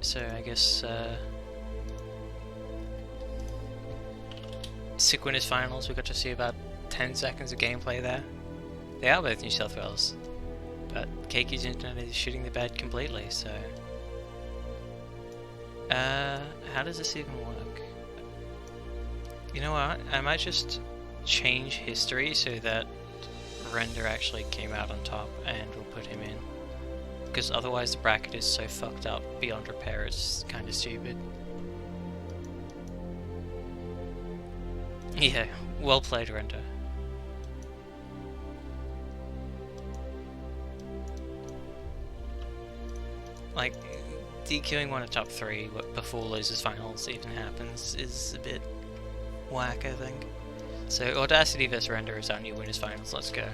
So I guess SIC Winners Finals, we got to see about 10 seconds of gameplay there. They are both New South Wales, but KQ's internet is shitting the bed completely, so... how does this even work? You know what, I might just change history so that Render actually came out on top and we'll put him in. Because otherwise the bracket is so fucked up beyond repair, it's kinda stupid. Yeah, well played, Render. Like, DQing one of top 3 before losers finals even happens is a bit whack, I think. So Audacity vs Render is our new winners finals, let's go.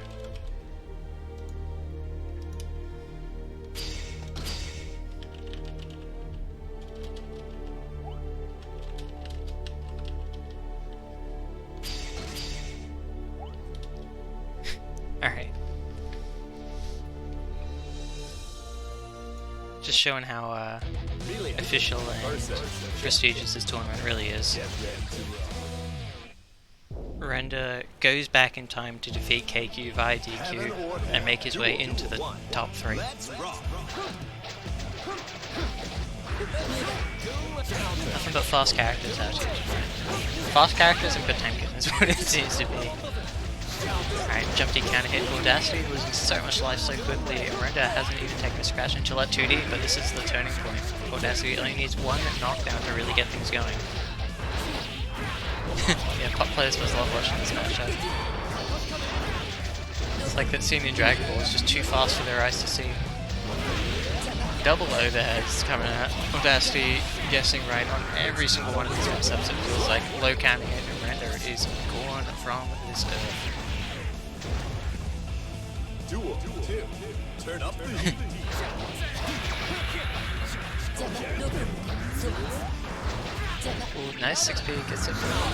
Alright. Just showing how official and prestigious this tournament really is. Render goes back in time to defeat KQ via DQ and make his way into the top 3. Nothing but fast characters out here. Fast characters and Potemkin is what it seems to be. Alright, jump D counter hit. Audacity losing so much life so quickly. Render hasn't even taken a scratch until at 2D, but this is the turning point. Audacity only needs one knockdown to really get things going. Yeah, pop players must love watching this matchup. It's like that scene in Dragon Ball, it's just too fast for their eyes to see. Double overheads coming out. Audacity guessing right on every single one of these concepts. It feels like low counting it, and Render is gone from this earth. Duel 2. Turn up the heat. Ooh, nice 6P, gets a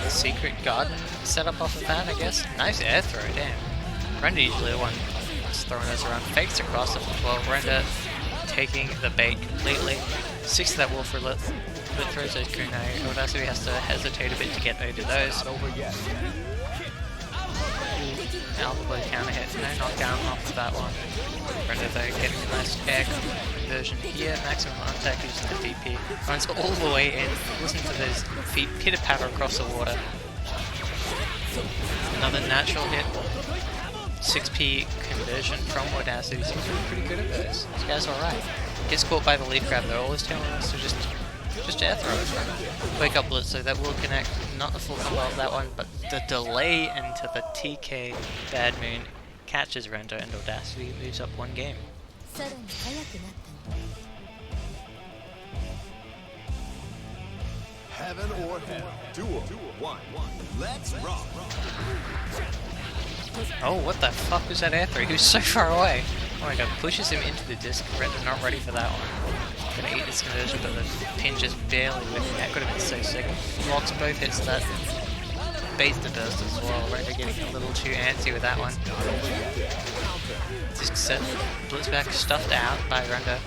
secret garden set up off the bat, I guess. Nice air throw, damn. Render usually the one that's throwing those around. Fakes across them as well. Render taking the bait completely. 6 to that wall for lit throws those kunai. Audacity has to hesitate a bit to get over those. Alpha blade counter hit, no knockdown off that one. Render though getting a nice air conversion here, maximum untech using the DP. Runs all the way in, listen to those feet pitter patter across the water. Another natural hit. 6P conversion from Audacity, seems to be pretty good at those. This guy's alright. Gets caught by the leaf grab though, always telling us to just air throw it. Wake up blitz, so that will connect, not the full combo of that one, but the delay into the TK Bad Moon catches Render and Audacity moves up 1 game. Heaven or hell. Duel 1. Let's rock. Oh, what the fuck was that air throw? He was so far away. Oh my god, pushes him into the disc. Render not ready for that one. Gonna eat this conversion, but the pin just barely whipping. That could have been so sick. Blocks both hits that base the burst as well. Render getting a little too antsy with that one. Disc set. Blitz back stuffed out by Render.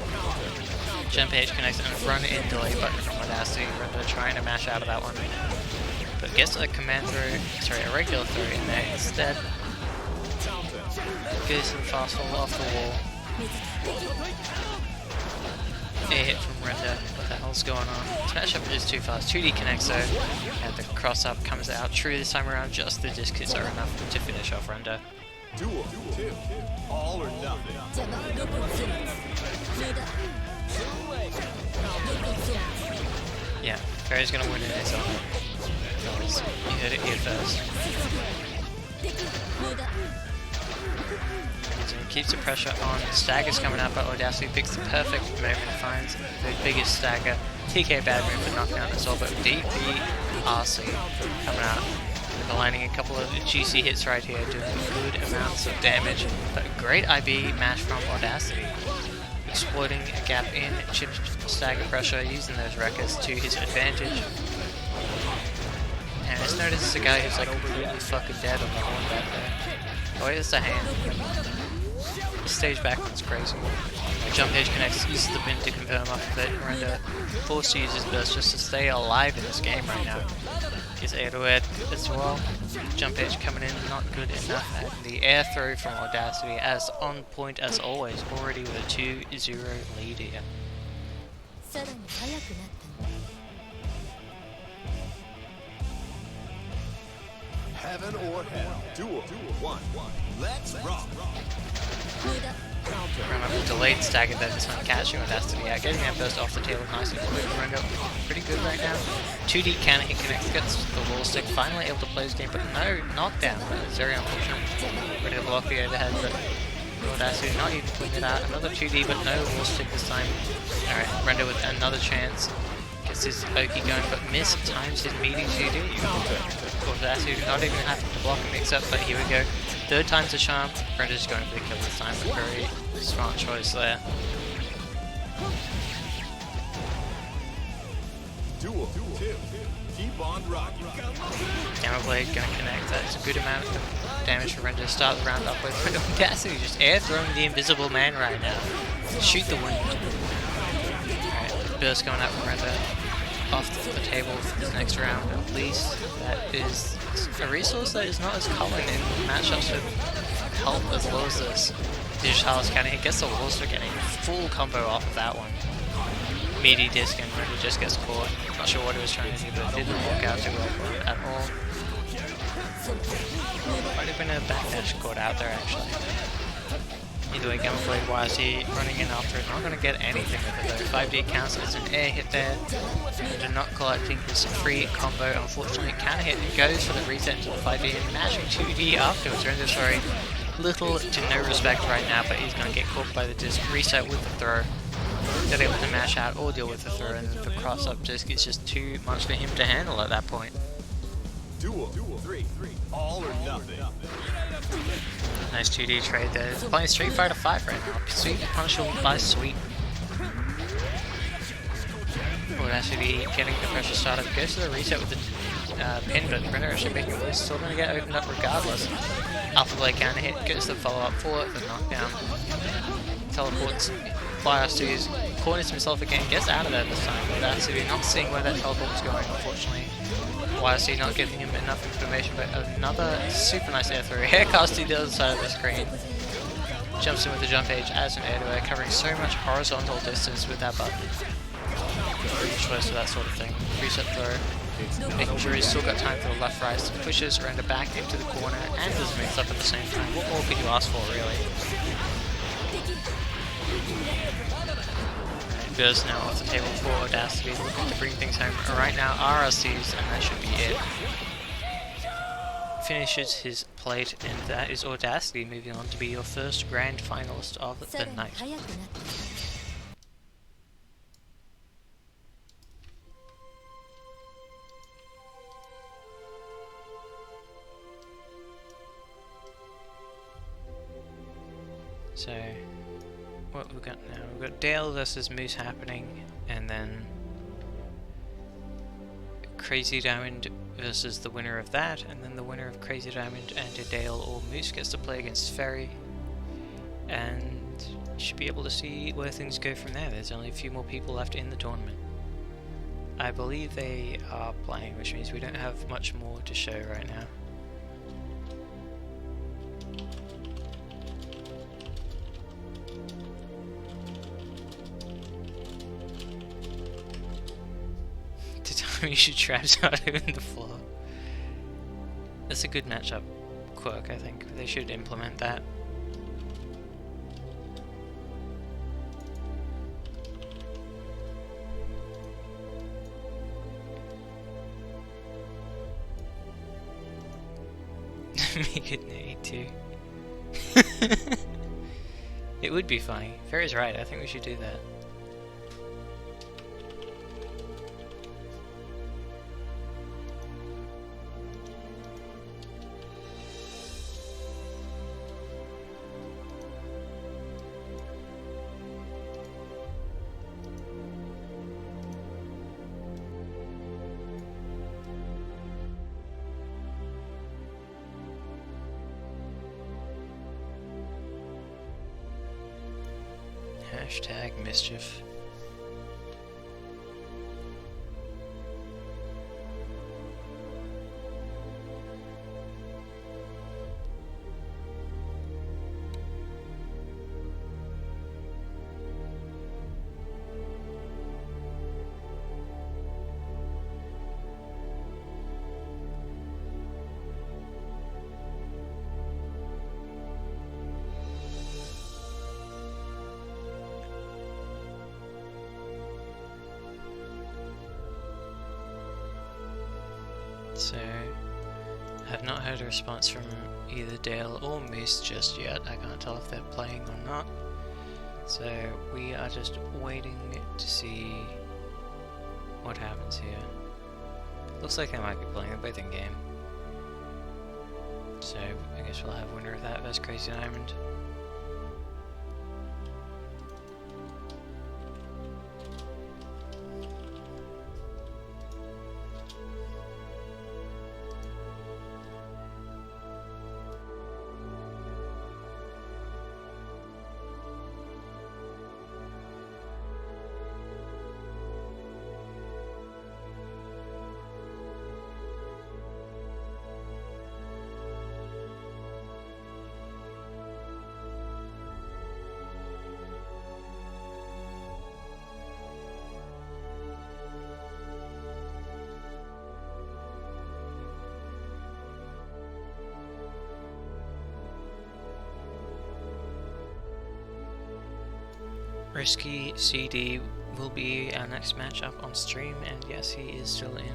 Jump H connects and run in delay button from Audacity. Render trying to mash out of that one. But gets a command throw, sorry, a regular throw in there instead. Gets some fast fall off the wall. Air hit from Render. What the hell's going on? Smash up is too fast. 2D connects though. And the cross up comes out true this time around. Just the disc hits are enough to finish off Render. Duel 2. All or nothing. Yeah, Ferry's gonna win in his own. You heard it here first. So he keeps the pressure on. Stagger's coming out, but Audacity picks the perfect moment, finds the biggest stagger. TK Bad Move for knockdown as well, but DPRC coming out. Aligning a couple of juicy hits right here, doing good amounts of damage. But great IB mash from Audacity. exploiting a gap in Chip's stagger pressure, using those records to his advantage. And it's noticed this is a guy who's like completely fucking dead on the horn back there. Oh wait, that's a hand. The stage backwards crazy. Jump edge connects, uses the pin to confirm off of it. Render forced to use his burst just to stay alive in this game right now. Gets air to air as well. Jump edge coming in, not good enough. And the air throw from Audacity as on point as always, already with a 2-0 lead here. Heaven or hell. Duel 1. Let's rock. Remember the delayed stagger there, this one catching Audacity out, getting that burst off the table nicely. Render pretty good right now. 2D counter hit connects, gets the wall stick, finally able to play this game, but no knockdown. It's very unfortunate. Ready to block the overhead, but Audacity not even putting it out. Another 2D, but no wall stick this time. Alright, Render with another chance. Gets his Oki going, but miss times his meaty 2D. Audacity not even having to block and mix up, but here we go. Third time's a charm. Render's going for the kill this time, but very smart choice there. Duel 2. Keep on rocking. Gamma Blade gonna connect. That's a good amount of damage for Render. Start the round up with Audacity just air throwing the invisible man right now. Shoot the wind. Alright, burst going up from Render. Off the table for this next round. At least that is a resource that is not as common in matchups with help as well as this. Digitalis kind of gets the wall stick, getting full combo off of that one. Meaty disc and Render just gets caught. Not sure what he was trying to do, but it didn't work out too well for him at all. Might have been a backdash caught out there actually. Either way, Gamma Blade YC running in after it, not going to get anything with it though. 5D counts as an air hit there. Render not collecting his free combo, unfortunately. Counter hit and goes for the reset into the 5D and mashing 2D afterwards. Render showing little to no respect right now, but he's going to get caught by the disc. Reset with the throw. Not able to mash out or deal with the throw, and the cross up disc is just too much for him to handle at that point. Duel 3. All or nothing. Nice 2D trade there. Playing Street Fighter 5 right now. Sweep punishable by sweep. Would actually be getting the pressure started. Goes to the reset with the pin, but Render actually making this. Still going to get opened up regardless. Alpha Blade counter hit, gets the follow up for the knockdown. Teleports. Flyers corners himself again, gets out of there this time. But actually not seeing where that teleport was going, unfortunately. YC not giving him enough information, but another super nice air through. Hair cast to the other side of the screen. Jumps in with the jump edge as an air to air, covering so much horizontal distance with that button. Pretty choice for that sort of thing. Reset throw. Making sure he's still got time for the left right. So pushes Render back into the corner and does mix up at the same time. What more could you ask for, really? Burst now off the table for Audacity, looking to bring things home right now. RRCs, and that should be it. Finishes his plate, and that is Audacity moving on to be your first grand finalist of the night. So, what we've got now, we've got Dale versus Moose happening, and then Crazy Diamond versus the winner of that, and then the winner of Crazy Diamond and Dale or Moose gets to play against Ferry, and you should be able to see where things go from there. There's only a few more people left in the tournament. I believe they are playing, which means we don't have much more to show right now. You should trap Zato in the floor. That's a good matchup quirk, I think. They should implement that. Make it nay too. It would be funny. Ferry's right, I think we should do that. Hashtag mischief. So, I have not heard a response from either Dale or Moose just yet. I can't tell if they're playing or not. So, we are just waiting to see what happens here. Looks like they might be playing, they're both in game. So, I guess we'll have winner of that versus Crazy Diamond. Risky CD will be our next matchup on stream, and yes, he is still in.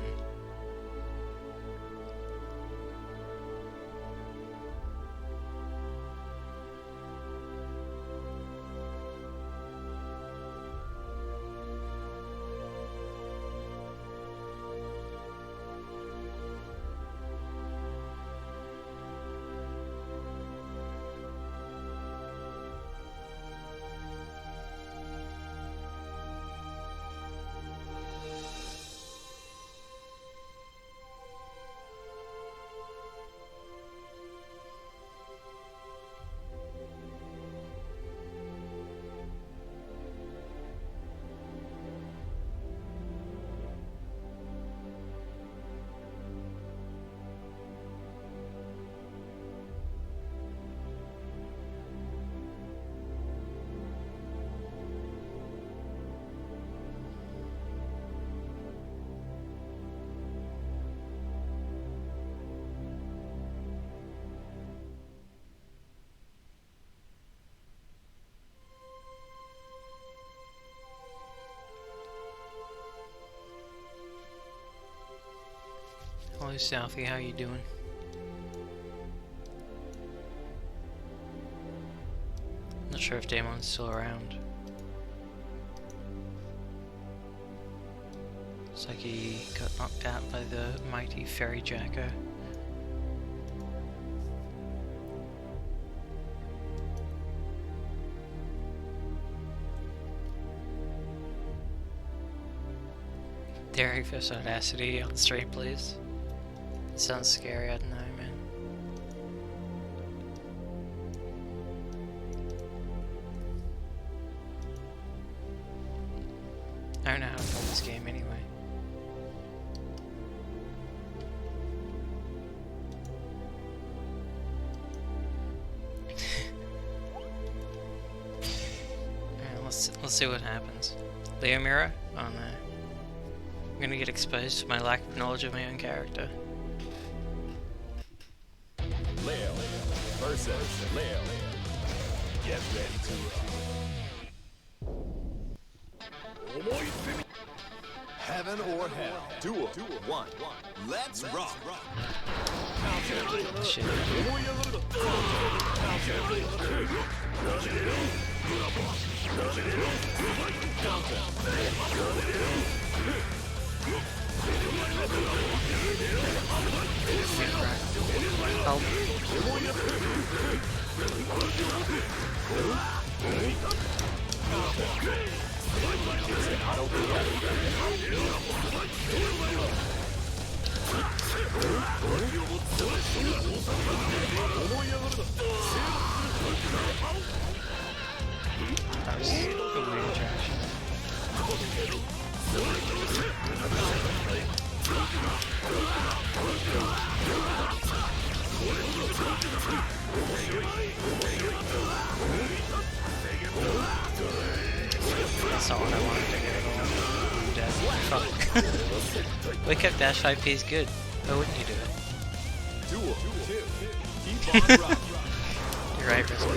Hello Southie, how you doing? Not sure if Damon's still around. Looks like he got knocked out by the mighty Fairy Jacker. Dairy Fish Audacity on stream, please. It sounds scary, I don't know, man. I don't know how to play this game anyway. Alright, let's see what happens. Leo Mirror? Oh no. I'm gonna get exposed to my lack of knowledge of my own character. Leo versus Leo. Get ready to Heaven or Hell. Duel 1. Let's rock. Shit. Help. That was a weird interaction. That's not what I wanted to get at all. Dead. Fuck. Wake up dash 5p is good. Why wouldn't you do it? Duel 2. Keep on rocking. You're right, Rizzo.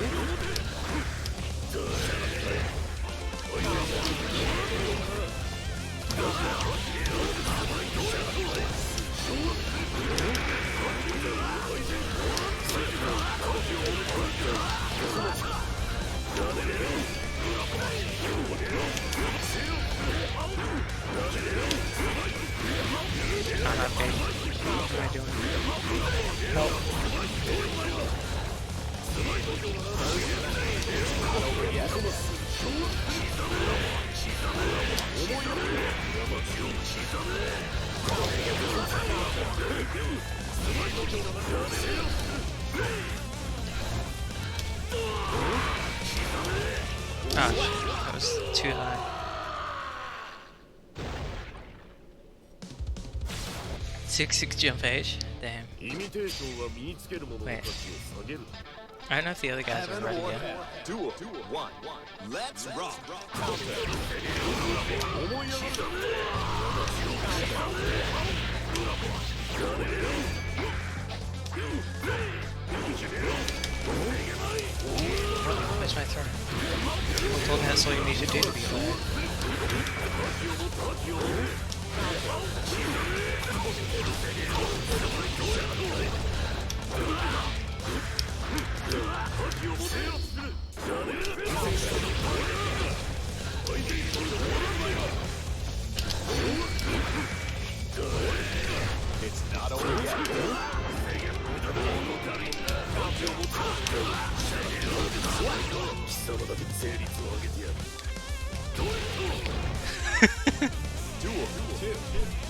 I'm not big. What am I doing? Help. Oh shit, that was too high. Six jump age? Damn. Wait. I don't know if the other guys are ready yet. Duel 1. Let's rock. Where's my turn? I told me that's all you need to do to be alive. It's not over yet. Duel 2.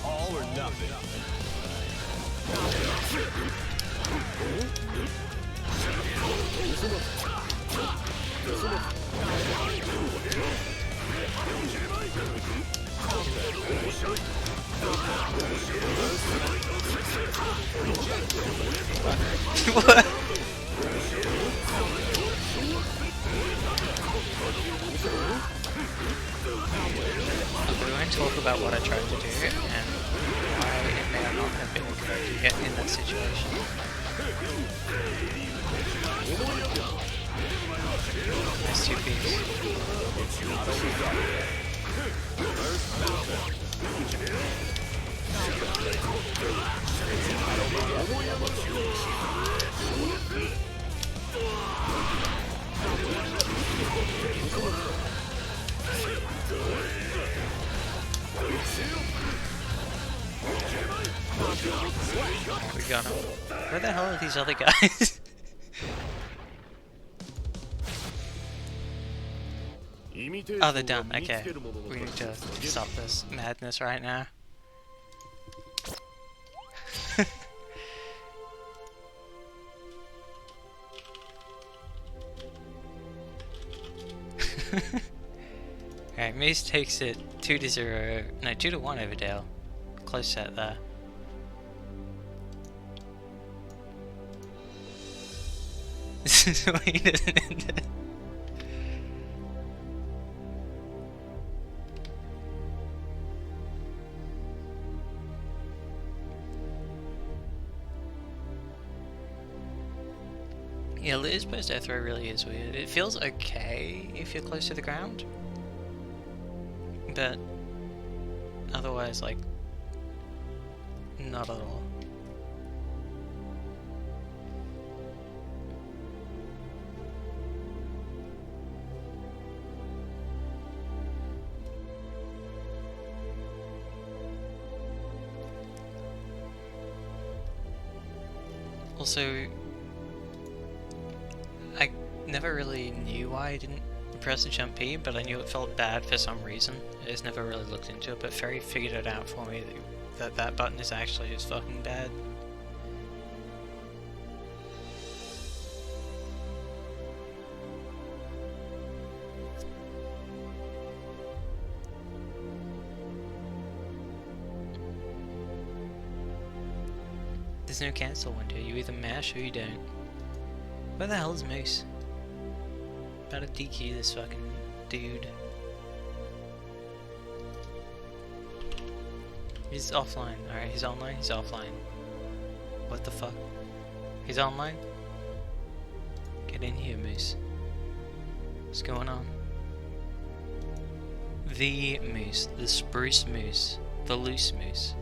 All or nothing. What? Okay, we're going to talk about what I tried to do and why it may or not have been a good idea in that situation. Nice 2 We got him. Where the hell are these other guys? Oh, they're done. Okay. We need to stop this madness right now. Alright, Moose takes it 2-0. No, 2-1 over Dale. Close set there. This is why he doesn't end it. Yeah, Liz post death throw really is weird. It feels okay if you're close to the ground, but otherwise, like, not at all. Also, I never really knew why I didn't press the jump P, but I knew it felt bad for some reason. I just never really looked into it, but Ferry figured it out for me that button is actually just fucking bad. there's no cancel window. You either mash or you don't. Where the hell is Moose? About to DQ this fucking dude. He's offline. Alright, he's online, he's offline. What the fuck? He's online? Get in here, Moose. What's going on? The Moose, the Spruce Moose, the Loose Moose.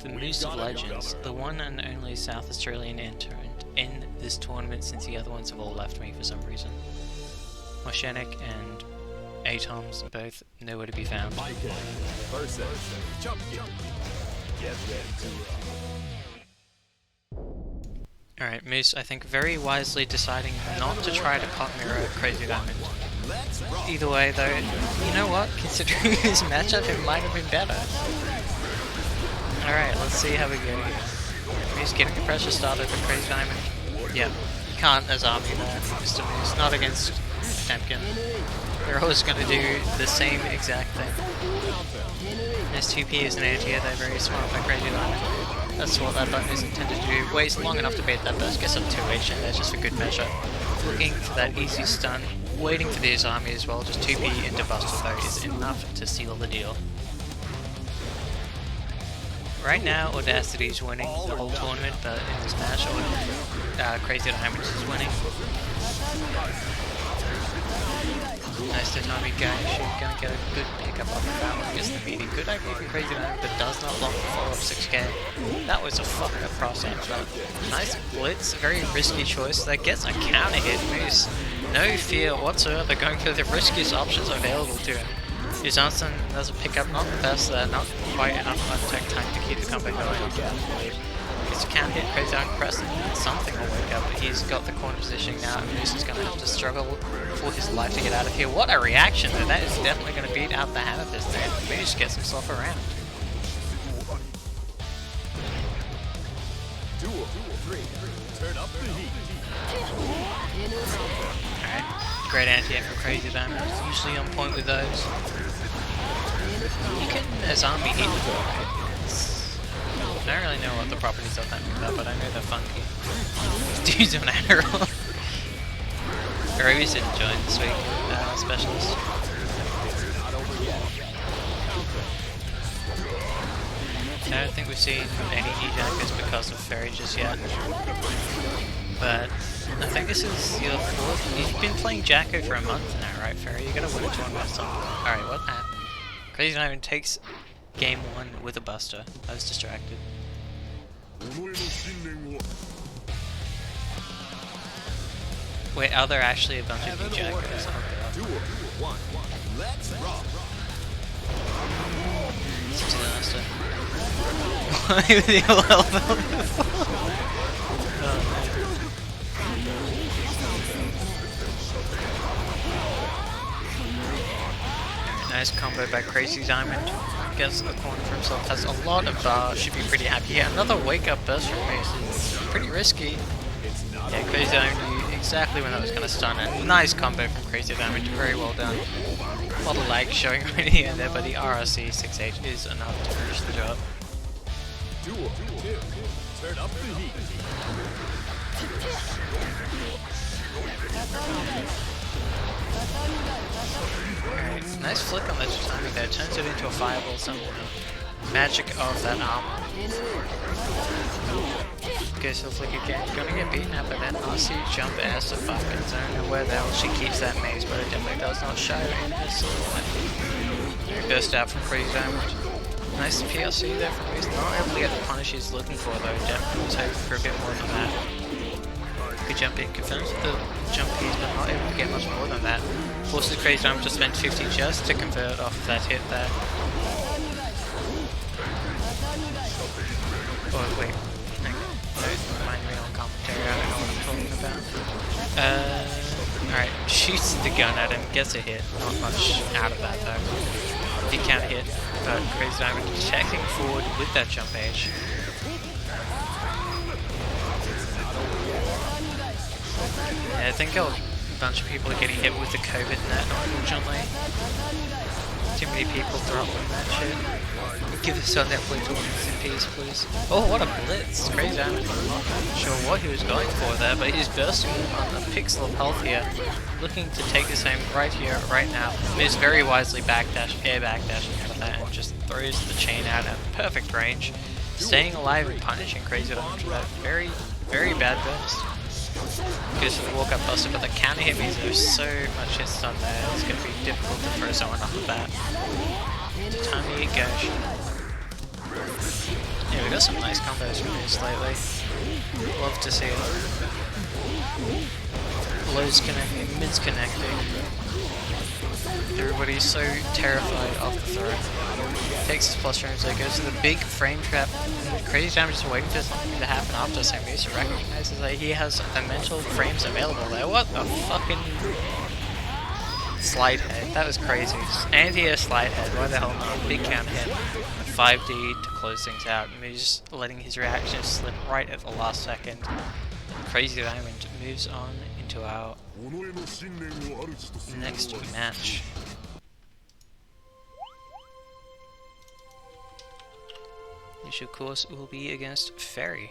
The Moose of Legends, the one and only South Australian entrant in this tournament since the other ones have all left me for some reason. Moshenik and Atoms both nowhere to be found. Alright, Moose, I think very wisely deciding not to try to pot mirror Crazy Diamond. Either way though, you know what? Considering his matchup, it might have been better. Alright, let's see how we go here. Moose getting the pressure started for Crazy Diamond. Yep, you can't as army there, Mr. Moose. Not against Potemkin. They're always going to do the same exact thing. This 2P is an anti-air, they're very smart by Crazy Diamond. That's what that button is intended to do. Waits long enough to bait that burst, gets up 2H, and that's just a good measure. Looking for that easy stun, waiting for his army as well, just 2P into Buster though is enough to seal the deal. Right now, Audacity is winning the whole tournament, but in this match, Crazy Diamond is winning. Nice Tatami guy, gonna get a good pickup off the battle against the meaty. Good idea for Crazy Diamond, but does not block the follow-up 6k. That was a fucked up cross but nice blitz, very risky choice. That gets a counter hit. Moose, no fear whatsoever, going for the riskiest options available to him. His Johnson does a pickup, not the best there, not quite enough unattack time to keep the comeback going. Gets a counter hit, Crazy Diamond pressing, something will wake up, but he's got the corner positioning now, and Moose is going to have to struggle for his life to get out of here. What a reaction though, that is definitely going to beat out the Hammer Fist there. Moose gets himself around. Alright, great anti-air from Crazy Diamond, usually on point with those. You can zombie hit with it. I don't really know what the properties of that are, but I know they're funky. Dude's an arrow. Ruby's didn't join this week, specialist. I don't think we've seen any E-Jackers because of Fairy just yet. But I think this is your fourth. You've been playing Jacko for a month now, right, Fairy? You're gonna win a tournament at some point. Alright, what happened? Crazy Diamond takes game 1 with a Buster. I was distracted. Wait, are there actually a bunch of E-Jackers? It's a disaster. Why would they all help out before? Nice combo by Crazy Diamond. Gets a corner for himself. Has a lot of bar. Should be pretty happy. Yeah, another wake up burst from Moose. It's pretty risky. Yeah, Crazy Diamond knew exactly when that was going to stun. And nice combo from Crazy Diamond. Very well done. A lot of lag showing right here and there, but the RRC 6H is enough to finish the job. Turn up the heat. Alright, nice flick on the timing there. Turns it into a fireball somehow. Magic of that armor. Goes for the flick again. Gonna get beaten up, but then RC jump as the fucking don't know where the hell she keeps that maze, but it definitely does not show in her silhouette. Burst out from Crazy Diamond. Nice PLC there from Moose. Not able to get the punish he's looking for though. Definitely was hoping for a bit more than that. Good jump in, confirms the jump piece, but not able to get much more than that. Forces Crazy Diamond to spend 50 just to convert off of that hit there. Oh wait, don't mind me on commentary, I don't know what I'm talking about. Alright, shoots the gun at him, gets a hit, not much out of that though. He can't hit, but Crazy Diamond detecting forward with that jump edge. Yeah, I think a bunch of people are getting hit with the COVID net, unfortunately. too many people throttling that shit. Give us our Netplay tournaments in peace, please. Oh, what a blitz! Crazy Diamond. I'm not sure what he was going for there, but he's bursting on a pixel of health here. Looking to take this home right here, right now. Moves very wisely backdash, air backdashing out of that, and just throws the chain out at perfect range. Staying alive and punishing Crazy Diamond for that very, very bad burst. Goes for the walk-up buster, but the counter hit means there's so much hit stun there. It's going to be difficult to throw someone off of that. Tiny Gash. Yeah, we got some nice combos from this lately. Love to see it. Lows connecting, mids connecting. Everybody's so terrified of the throw. Takes his plus frames, so goes to the big frame trap. Crazy Diamond just waiting for something to happen after same use. He recognizes that he has the mental frames available there. What the fucking slide head? That was crazy. Anti-air slide head, why the hell not? Big counter hit. 5D to close things out. And he's just letting his reaction slip right at the last second. Crazy Diamond moves on into our next match. Which of course will be against Fairy,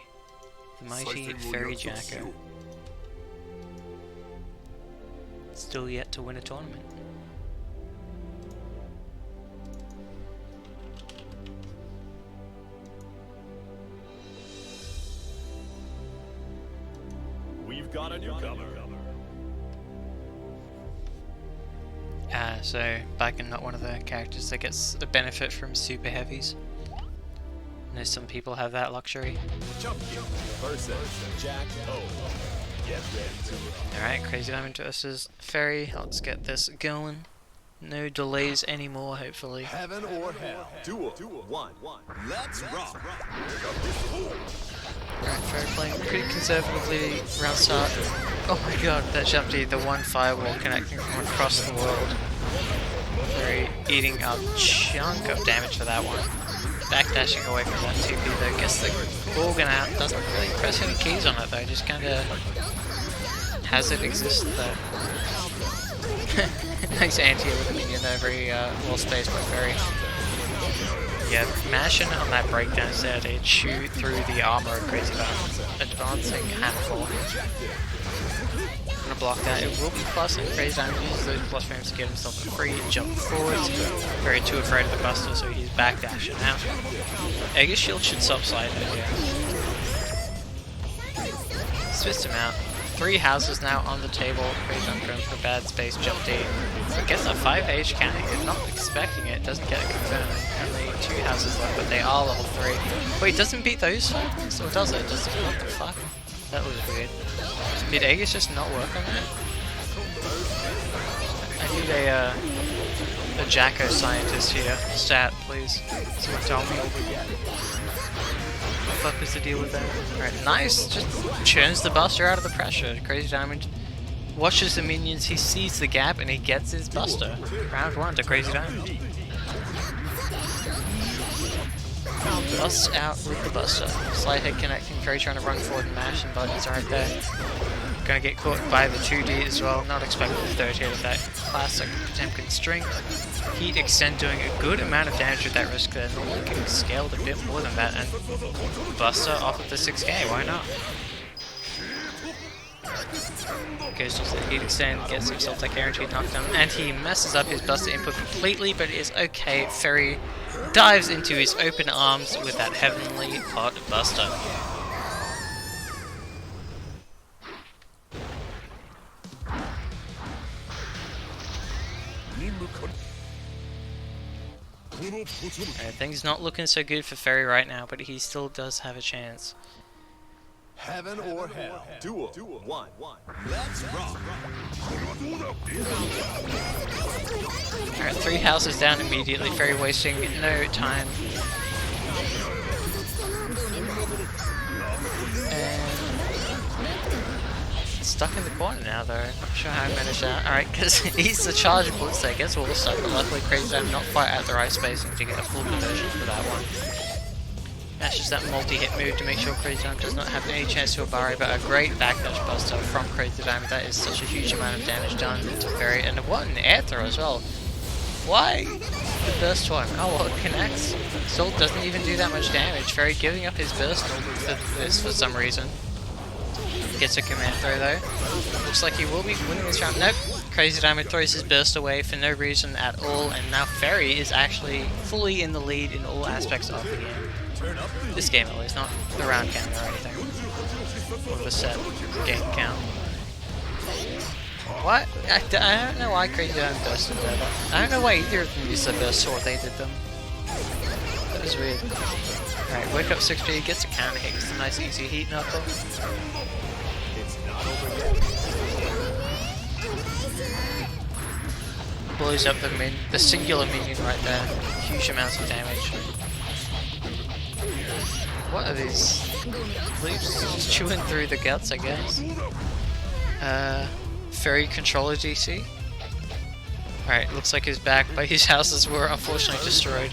the mighty Fairy Jacko. Still yet to win a tournament. We've got a newcomer. So Bakken not one of the characters that gets the benefit from super heavies. I know some people have that luxury. Versus Jack O. Get ready to. Alright, Crazy Diamond versus Fairy. Let's get this going. No delays anymore, hopefully. Heaven or hell. Duel 1. Let's rock. Alright, Fairy playing pretty conservatively around start. Oh my god, that jump D, the one firewall connecting from across the world. Fairy eating a chunk of damage for that one. Backdashing away from that 2P though. Gets the organ out, doesn't really press any keys on it though, just kinda has it exist though. Nice anti with a minion there, very well spaced by Fairy. Yeah, mashing on that breakdown there to shoot through the armor of Crazy Diamond. Advancing handful. Gonna block that. It will be plus, and Crazy Diamond uses those plus frames to get himself a free jump forwards. Very too afraid of the buster, so he's backdashing out. Aegis shield should stop slide here. Switched him out. 3 houses now on the table. Crazy Diamond going for a bad space jump D. So gets a 5H counter. Not expecting it. Doesn't get it confirmed. Only 2 houses left, but they are level 3. Wait, doesn't beat those 5? Or does it? Does it? What the fuck? That was weird. Did Aegis just not work on that? I need a Jacko scientist here. Stat, please. Someone tell me. What the fuck was the deal with that? Alright, nice! Just churns the buster out of the pressure. Crazy Diamond watches the minions, he sees the gap, and he gets his buster. Round 1 to Crazy Diamond. Busts out with the buster. Slide head connecting, Fairy trying to run forward and mash, and buttons right there. Gonna get caught by the 2D as well, not expecting the third hit of that classic Potemkin string. Heat extend doing a good amount of damage with that risk there, normally getting scaled a bit more than that, and buster off of the 6k, why not? Goes to the heat extend, gets himself that guaranteed knockdown, and he messes up his buster input completely, but it is okay. Fairy dives into his open arms with that heavenly hot buster. Things not looking so good for Fairy right now, but he still does have a chance. Heaven or hell. Duel 1. Let's rock. Alright, 3 houses down immediately. Fairy wasting no time. And stuck in the corner now though. Not sure how I managed that. Alright, because he's the charge blitz there. Gets wall stuck, but luckily Crazy Diamond not quite at the right spacing to get a full conversion for that one. That's just that multi-hit move to make sure Crazy Diamond does not have any chance to Abari, but a great backdash buster from Crazy Diamond. That is such a huge amount of damage done to Fairy, and what an air throw as well. Why? The burst one. Oh well, it connects. Salt doesn't even do that much damage. Fairy giving up his burst for this for some reason. Gets a command throw though. Looks like he will be winning this round. Nope. Crazy Diamond throws his burst away for no reason at all, and now Fairy is actually fully in the lead in all aspects of the game. This game at least, not the round count or anything. Or the set game count. What? I don't know why Crazy Diamond bursted there. I don't know why either of them used the burst sword they did them. That was weird. Alright, wake up 6P, gets a counter hit, gets a nice easy heat knuckle. Blows up the singular minion right there. Huge amounts of damage. What are these leaves? Just chewing through the guts, I guess. Fairy controller DC. Alright, looks like he's back, but his houses were unfortunately destroyed.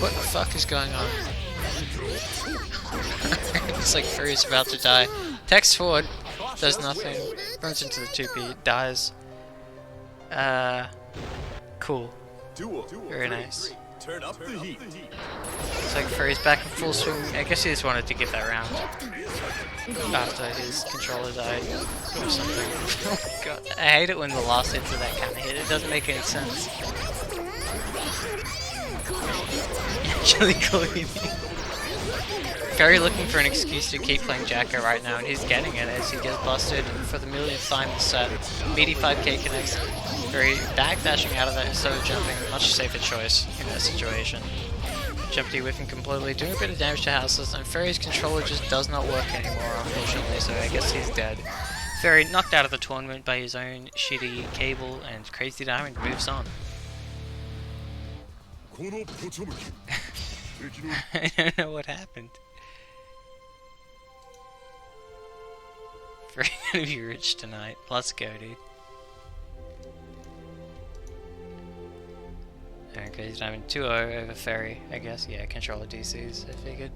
What the fuck is going on? Looks like Fairy's about to die. Text forward, does nothing. Runs into the 2P, dies. Cool. Very nice. Turn up the heat. Looks like Fairy's back in full swing. I guess he just wanted to get that round after his controller died or something. Oh god, I hate it when the last hits of that kind of hit. It doesn't make any sense. Actually clean. Fairy looking for an excuse to keep playing Jacko right now, and he's getting it as he gets busted for the millionth time this set. Meaty 5k connects. Fairy backdashing out of that instead of jumping. Much safer choice in that situation. Jumped whiffing completely, doing a bit of damage to houses, and Fairy's controller just does not work anymore, unfortunately, so I guess he's dead. Fairy knocked out of the tournament by his own shitty cable, and Crazy Diamond moves on. I don't know what happened. Fairy gonna be rich tonight. Let's go, dude. Crazy Diamond 2-0 over Fairy, I guess. Yeah, controller DCs, I figured.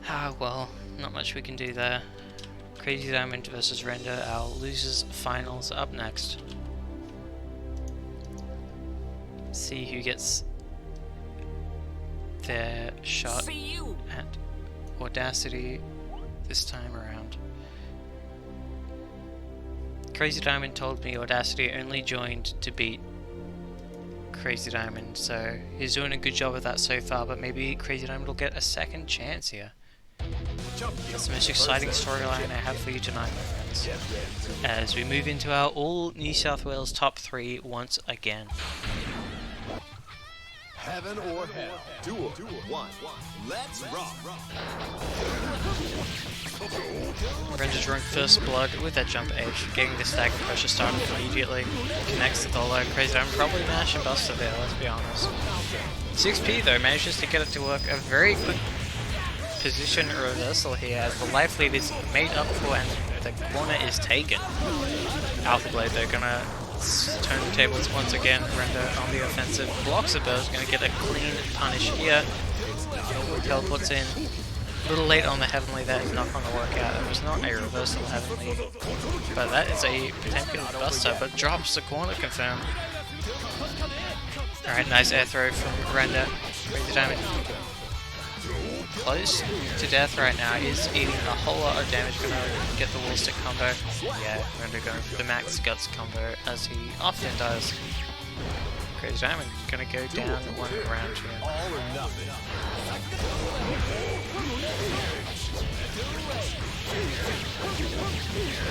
Ah, well, not much we can do there. Crazy Diamond versus Render, our losers finals up next. See who gets their shot at Audacity this time around. Crazy Diamond told me Audacity only joined to beat Crazy Diamond, so he's doing a good job of that so far, but maybe Crazy Diamond will get a second chance here. That's the most exciting storyline I have for you tonight, my friends, as we move into our all New South Wales top 3 once again. Heaven or hell. Duel 1. Let's rock. Render's drawing first blood with that jump edge, getting the stagger pressure started immediately. Connects the Dolo. Crazy Diamond probably mash and buster there, let's be honest. 6P though manages to get it to work. A very quick position reversal here as the life lead is made up for and the corner is taken. Alpha Blade though gonna turn the tables once again. Render on the offensive, blocks the burst, gonna get a clean punish here. Teleports in. A little late on the Heavenly, that is not going to work out. It was not a reversal Heavenly, but that is a potential buster, but drops the corner confirmed. Alright, nice air throw from Render. Crazy Diamond. Close to death right now, is eating a whole lot of damage, going to get the wall stick combo. Yeah, Render going for the max guts combo, as he often does. Crazy Diamond going to go down one round here. All or nothing.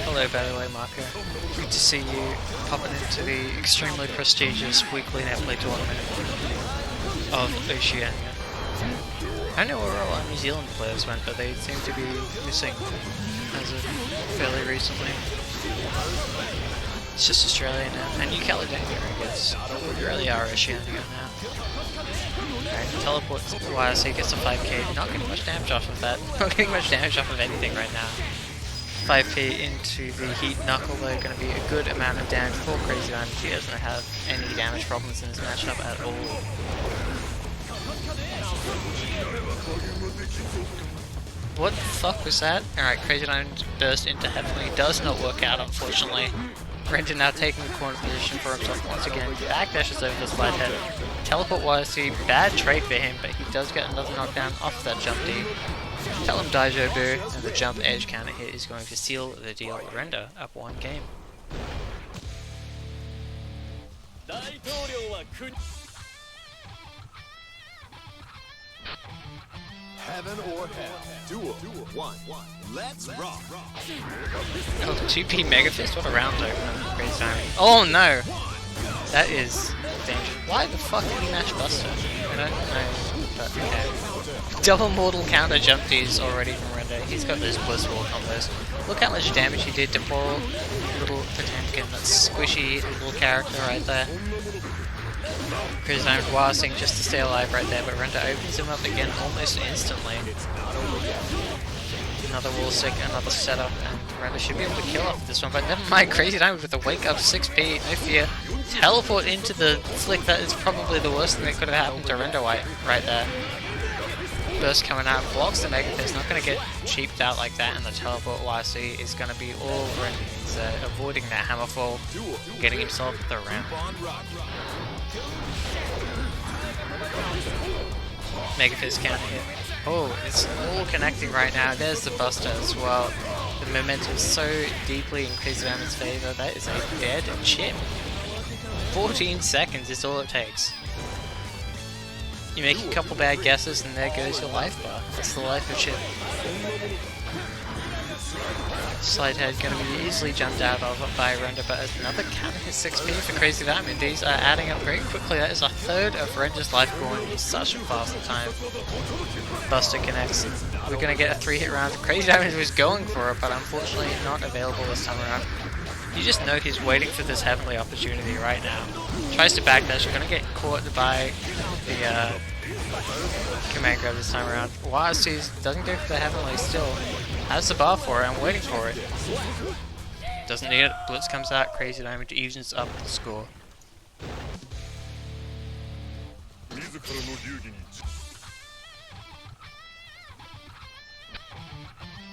Hello, by the way, Marco. Good to see you popping into the extremely prestigious weekly Netplay tournament of Oceania. I don't know where all our New Zealand players went, but they seem to be missing as of fairly recently. It's just Australia now, and New Caledonia, I guess. We really are Oceania now. Alright, teleports wise, he gets a 5k, not getting much damage off of that. Not getting much damage off of anything right now. 5p into the heat knuckle though, going to be a good amount of damage for Crazy Diamond. He doesn't have any damage problems in his matchup at all. What the fuck was that? Alright, Crazy Diamond burst into Heavenly. Does not work out, unfortunately. Render now taking the corner position for himself once again. Backdashes over the slide head. Teleport YC, bad trade for him, but he does get another knockdown off that jump D. Tell him Daijo Boo, and the jump edge counter hit is going to seal the deal. Render up 1 game. Heaven or hell. Duel 1. Let's rock. Oh, 2P Mega Fist, what a round opener. Great time. Oh no! That is dangerous. Why the fuck did he mash Buster? I don't know, but okay. Double mortal counter jump D's already from Render. He's got those Bliss Wall combos. Look how much damage he did to poor little Potemkin, that squishy little character right there. Crazy Diamond Wasting just to stay alive right there, but Render opens him up again almost instantly. Another wall stick, another setup, and Render should be able to kill off this one, but never mind, Crazy Diamond with a wake up 6p, no fear. Teleport into the flick, that is probably the worst thing that could have happened to Render White right there. Burst coming out, blocks the Mega Fist, not going to get cheaped out like that, and the teleport YC is going to be all Render. He's avoiding that hammer fall, getting himself the ramp. Mega Fist can't hit. Oh, it's all connecting right now. There's the Buster as well. The momentum is so deeply in Crazy Diamond's favor. That is a dead chip. 14 seconds is all it takes. You make a couple bad guesses and there goes your life bar. That's the life of Chip. Slide head going to be easily jumped out of by Render, but another counter hit 6p for Crazy Diamond. These are adding up very quickly. That is a third of Render's life gone in such a fast time. Buster connects. We're going to get a 3-hit round. Crazy Diamond was going for it, but unfortunately not available this time around. You just know he's waiting for this Heavenly opportunity right now. Tries to backdash, going to get caught by the command grab this time around. YSC doesn't go for the Heavenly still. Has the bar for it, I'm waiting for it. Doesn't need it, Blitz comes out, Crazy Diamond evens up the score.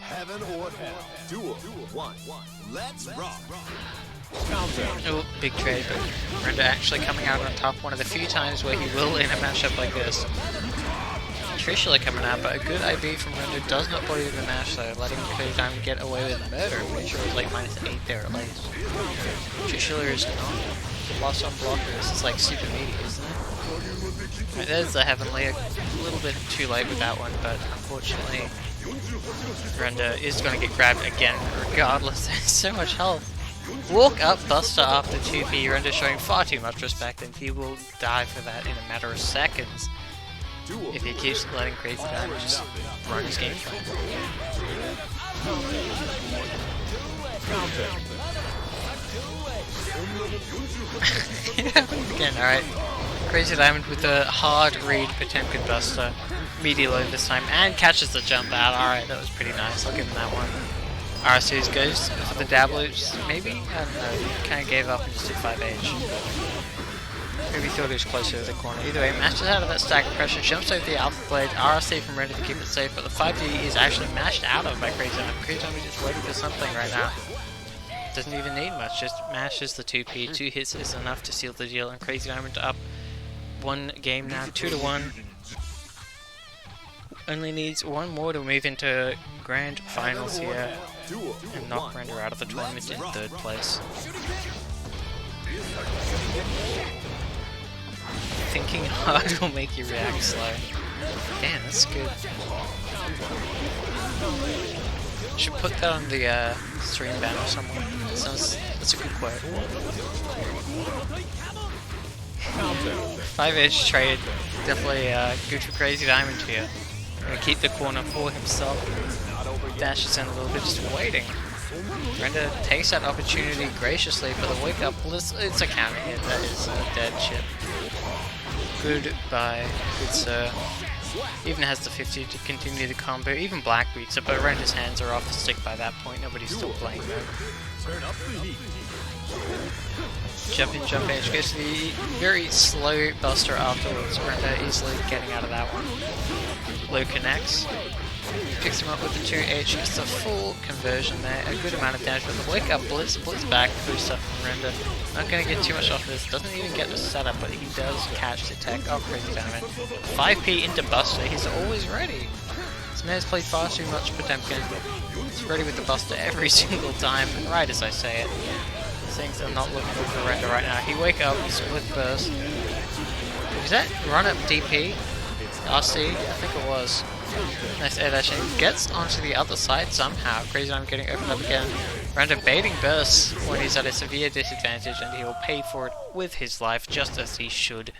Heaven or hell. Duel 1. Let's rock. Oh, big trade, but Render actually coming out on top one of the few times where he will in a matchup like this. Trishula coming out, but a good IB from Render does not body the mash though, letting Crazy Diamond get away with murder. I'm pretty sure it was like -8 there at least. Trishula is not lost on blockers, it's like super meaty, isn't it? Right, there's the Heavenly, a little bit too late with that one, but unfortunately Render is going to get grabbed again regardless. There's so much health. Walk up Buster after 2p, Render showing far too much respect and he will die for that in a matter of seconds if he keeps letting Crazy Diamond just run his game for him. Again, alright. Crazy Diamond with a hard read Potemkin Buster. Media low this time and catches the jump out. Alright, that was pretty nice. I'll give him that one. RSU's goes for the dab loops, maybe? I don't know. He kind of gave up and just did 5H. Maybe thought he was closer to the corner. Either way, mashes out of that stack of pressure, jumps over the Alpha Blade. RSC from Render to keep it safe, but the 5D is actually mashed out of by Crazy Diamond. Crazy Diamond just waiting for something right now. Doesn't even need much, just mashes the 2P. 2 hits is enough to seal the deal, and Crazy Diamond up 1 game now, 2-1. Only needs 1 more to move into grand finals here and knock Render out of the tournament in 3rd place. Thinking hard will make you react slow. Damn, that's good. Should put that on the stream banner somewhere. That's a good quote. 5H trade, definitely good for Crazy Diamond here. Gonna keep the corner for himself. Dashes in a little bit, just waiting. Render takes that opportunity graciously for the wake up. It's a counter hit, that is a dead chip. Goodbye, good sir. Even has the 50 to continue the combo, even Black beats it, but Render's hands are off the stick by that point, nobody's still playing though. Jump in, jump edge, goes to the very slow Buster afterwards. Render easily getting out of that one. Low connects. Picks him up with the 2H, gets the full conversion there, a good amount of damage, but the wake up blitz back, boost up from Render. Not going to get too much off of this, doesn't even get the setup, but he does catch the tech. Oh, crazy diamond. 5p into Buster, he's always ready. This man's played far too much Potemkin. He's ready with the Buster every single time, right as I say it. Things are not looking good for Render right now. He wake up, split burst. Is that run up DP? RC? I think it was. Nice air dashing. Gets onto the other side somehow. Crazy Diamond getting opened up again. Render baiting bursts when he's at a severe disadvantage, and he will pay for it with his life, just as he should.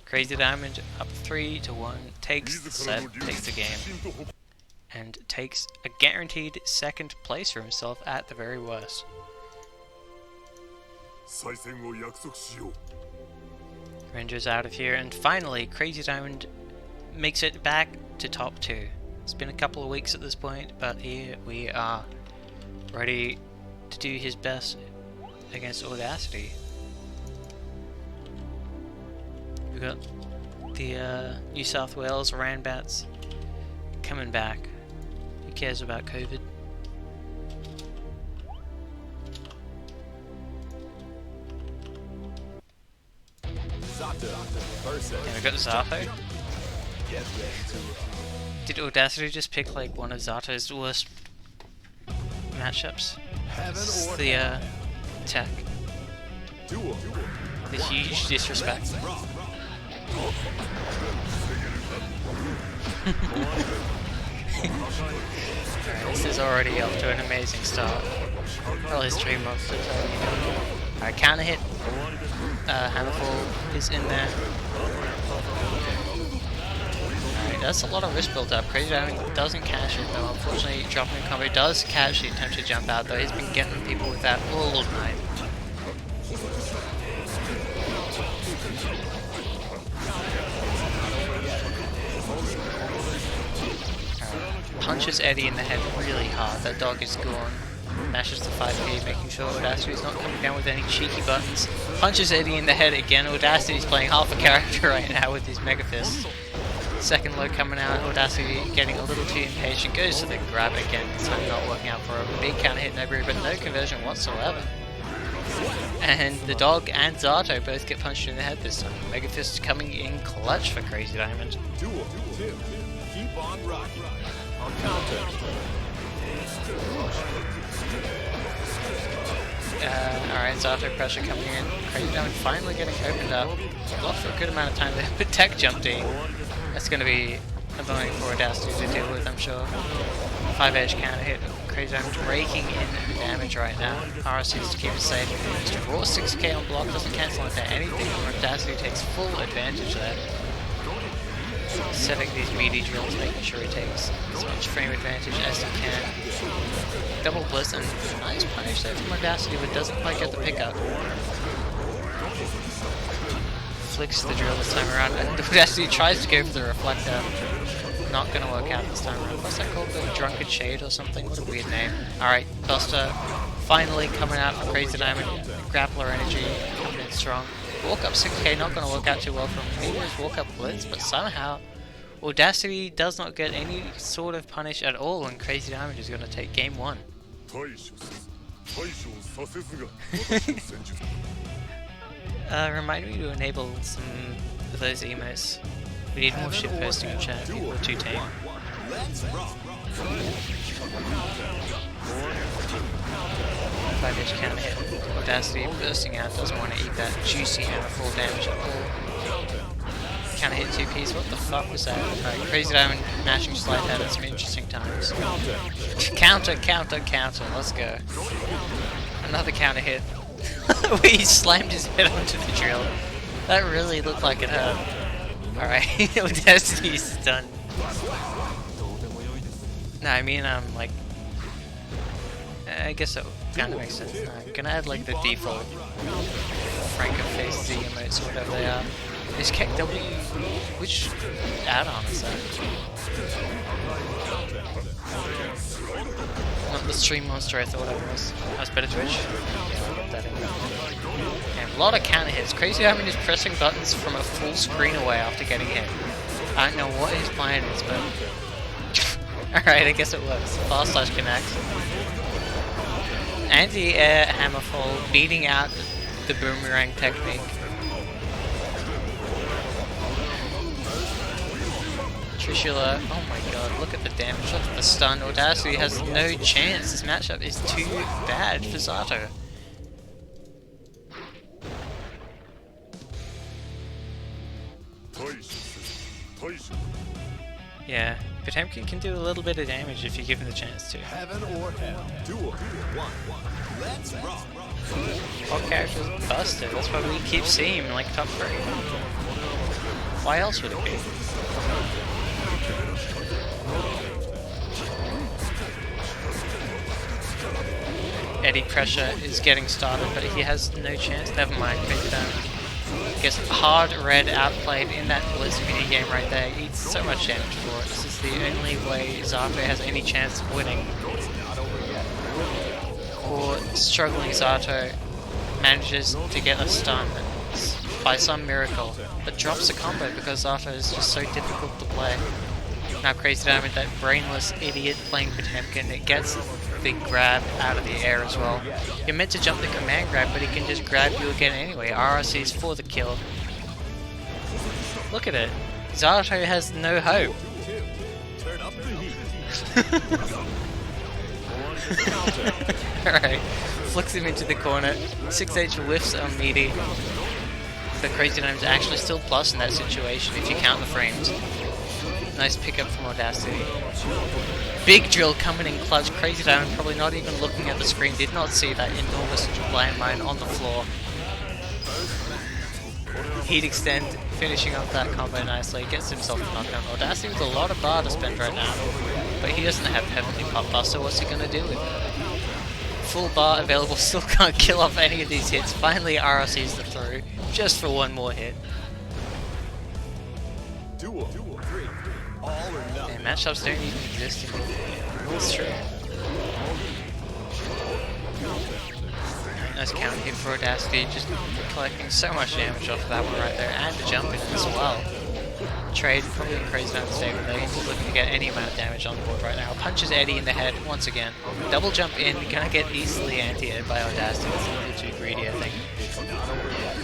Crazy Diamond up 3-1, takes the set, takes the game, and takes a guaranteed second place for himself at the very worst. Render's out of here, and finally Crazy Diamond makes it back to top 2. It's been a couple of weeks at this point, but here we are, ready to do his best against Audacity. We've got the New South Wales Ranbats coming back. Who cares about COVID? Yeah, we got Zato. Did Audacity just pick like one of Zato's worst matchups? This is the tech. The huge disrespect. Alright, this is already off to an amazing start. Well, his dream monster. Alright, counter hit. Hammerfall is in there. Alright, that's a lot of risk built up. Crazy Diamond doesn't catch it though. Unfortunately, dropping a combo does catch the attempt to jump out though. He's been getting people with that all night. Punches Eddie in the head really hard. That dog is gone. Mashes the 5p, making sure Audacity's not coming down with any cheeky buttons. Punches Eddie in the head again. Audacity's playing half a character right now with his Mega Fist. Second low coming out. Audacity getting a little too impatient. Goes to the grab again. It's not working out for a big counter hit, but no conversion whatsoever. And the dog and Zato both get punched in the head this time. Mega Fist coming in clutch for Crazy Diamond. Keep on rocking. On counter. Alright, Zato pressure coming in. Crazy Diamond finally getting opened up. Blocked for a good amount of time there, but tech jumped in. That's going to be annoying for Audacity to deal with, I'm sure. 5-edge counter hit. Crazy Diamond raking in damage right now. RSC's to keep it safe. Mr. Raw 6k on block doesn't cancel into anything. Audacity takes full advantage there. Setting these meaty drills, making sure he takes as much frame advantage as he can. Double blitz and nice punish there from Audacity, but doesn't quite get the pickup. Flicks the drill this time around, and Audacity tries to go for the reflector. Not gonna work out this time around. What's that called? The Drunken Shade or something? What a weird name. Alright, Buster finally coming out for Crazy Diamond. Grappler energy coming in strong. Walk up 6k, not going to work out too well from Peter's walk up blitz, but somehow Audacity does not get any sort of punish at all, and Crazy Diamond is going to take game 1. Remind me to enable some of those emotes. We need more shit posting in chat, people are too tame. 5-edge counter hit. Audacity bursting out, doesn't want to eat that juicy hammerfall damage at all. Counter hit 2Ps, what the fuck was that? Alright, Crazy Diamond mashing slide head at some interesting times. Counter, let's go. Another counter hit. He slammed his head onto the drill. That really looked like it hurt. Alright, Audacity's done. No, I mean, like, I guess that kind of makes sense. I'm gonna add like the default Franco-face Z emotes or whatever they are. Is KW, which add-on is that? Not the stream monster I thought it was. That's better Twitch? Yeah, I'll put that in. And a lot of counter hits. Crazy Diamond is pressing buttons from a full screen away after getting hit. I don't know what his plan is, but Alright, I guess it works. Fast slash connects. Anti-air hammerfall beating out the boomerang technique. Trishula, oh my god, look at the damage, look at the stun. Audacity has no chance. This matchup is too bad for Zato. Yeah, Potemkin can do a little bit of damage if you give him the chance to. Heaven or hell. Duel 1. Let's rock. All characters busted, that's why we keep seeing him like top 3. Why else would it be? Eddie pressure is getting started, but he has no chance. Never mind, gets hard red outplayed in that blitz mini game right there. He eats so much damage for it. This is the only way Zato has any chance of winning. Poor struggling Zato manages to get a stun by some miracle, but drops a combo because Zato is just so difficult to play. Now Crazy Diamond, that brainless idiot playing Potemkin, it gets the grab out of the air as well. You're meant to jump the command grab, but he can just grab you again anyway. RRC's for the kill. Look at it. Zato has no hope. Alright, flicks him into the corner. 6H whiffs on Meaty. But Crazy Diamond's actually still plus in that situation if you count the frames. Nice pickup from Audacity. Big drill coming in clutch. Crazy Diamond probably not even looking at the screen. Did not see that enormous landmine on the floor. Heat extend, finishing up that combo nicely. Gets himself a knockdown. Audacity with a lot of bar to spend right now. But he doesn't have Heavenly Pop Buster. What's he gonna do with it? Full bar available. Still can't kill off any of these hits. Finally RRC's the through. Just for one more hit. Duel 3. All or nothing. Yeah, matchups don't even exist anymore. That's true. Nice counter hit for Audacity, just collecting so much damage off of that one right there, and the jump in as well. Trade probably Crazy Diamond stay with it. He's looking to get any amount of damage on the board right now. Punches Eddie in the head once again. Double jump in, gonna get easily anti-aired by Audacity. It's a little too greedy, I think.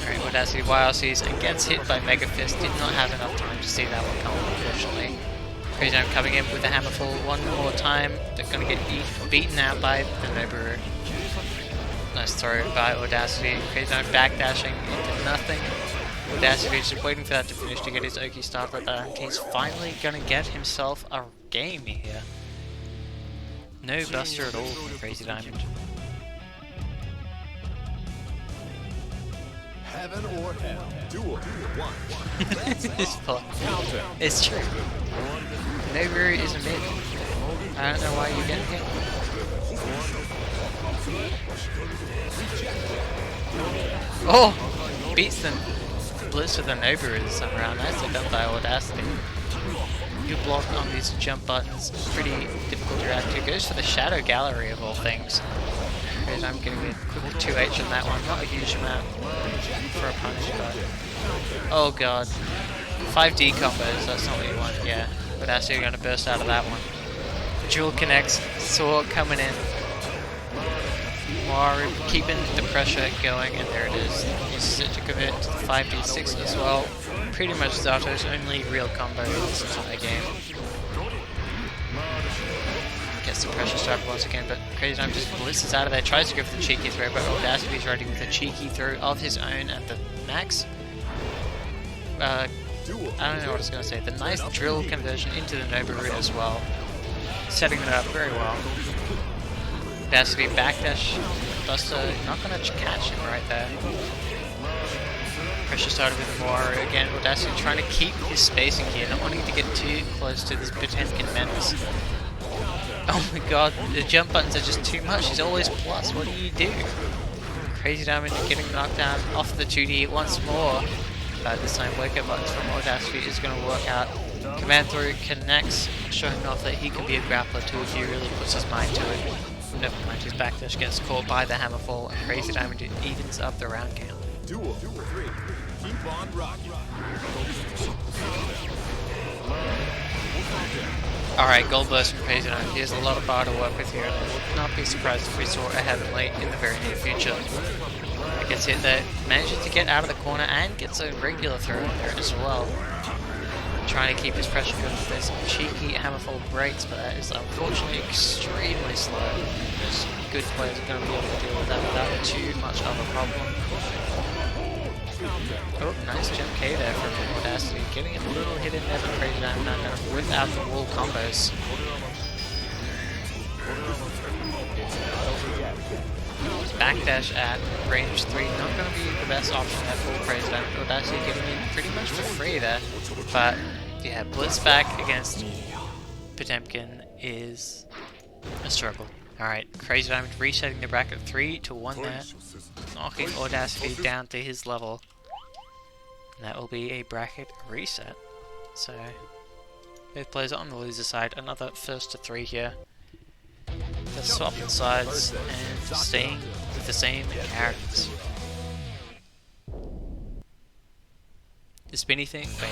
Alright, Audacity YRCs and gets hit by Mega Fist. Did not have enough time to see that one coming, unfortunately. Crazy Diamond coming in with the Hammerfall one more time. They're gonna get beaten out by the Noboru. Nice throw by Audacity. Crazy Diamond backdashing into nothing. Audacity just waiting for that to finish to get his Oki start right there. He's finally gonna get himself a game here. No buster at all from Crazy Diamond. Heaven or hell. Duel 1. It's true. Noboru is a mid. I don't know why you're getting hit. Oh! Beats them. Blitz with the Noboru this time around. Nicely done by Audacity. You block on these jump buttons. Pretty difficult to react to. Goes for the Shadow Gallery of all things. Because I'm getting a quick 2H on that one. Not a huge amount for a punish, but... Oh god. 5D combos, that's not what you want, yeah. But actually going to burst out of that one. Jewel connects, Saw coming in. Maru keeping the pressure going, and there it is. Uses it to commit to the 5D6 as well. Pretty much Zato's only real combo in this entire game. Gets the pressure started once again, but Crazy Diamond just blitzes out of there, tries to go for the cheeky throw, but Audacity's ready with a cheeky throw of his own at the max. I don't know what I was going to say. The nice drill conversion into the Noboru as well. Setting it up very well. Audacity backdash Buster, not going to catch him right there. Pressure started with the Maru again. Audacity trying to keep his spacing here, not wanting to get too close to this Potemkin menace. Oh my god, the jump buttons are just too much. He's always plus. What do you do? Crazy Diamond getting knocked down off the 2D once more. This time wake up buttons from Audacity is going to work out. Command through connects, showing off that he can be a grappler too if he really puts his mind to it. Never mind, his backdash gets caught by the Hammerfall, and Crazy Diamond evens up the round count. Duel 3. Keep on rocking. Alright, Gold Burst from Crazy Diamond. He has a lot of bar to work with here, and I would not be surprised if we saw a Heavenly in the very near future. Gets hit there, manages to get out of the corner and gets a regular throw in there as well. Trying to keep his pressure good with this cheeky Hammerfall breaks, but that is unfortunately extremely slow. Most good players are going to be able to deal with that without too much of a problem. Oh, nice jump K there from Audacity, getting a little hit in there for Crazy Diamond without the wall combos. Backdash at range 3, not going to be the best option there for Crazy Diamond. Audacity getting in pretty much for free there, but yeah, Blitz back against Potemkin is a struggle. Alright, Crazy Diamond resetting the bracket 3 to 1 there, knocking Audacity down to his level. And that will be a bracket reset. So, both players are on the loser side. Another first to 3 here. They're swapping sides and staying with the same characters. The spinny thing? Wait.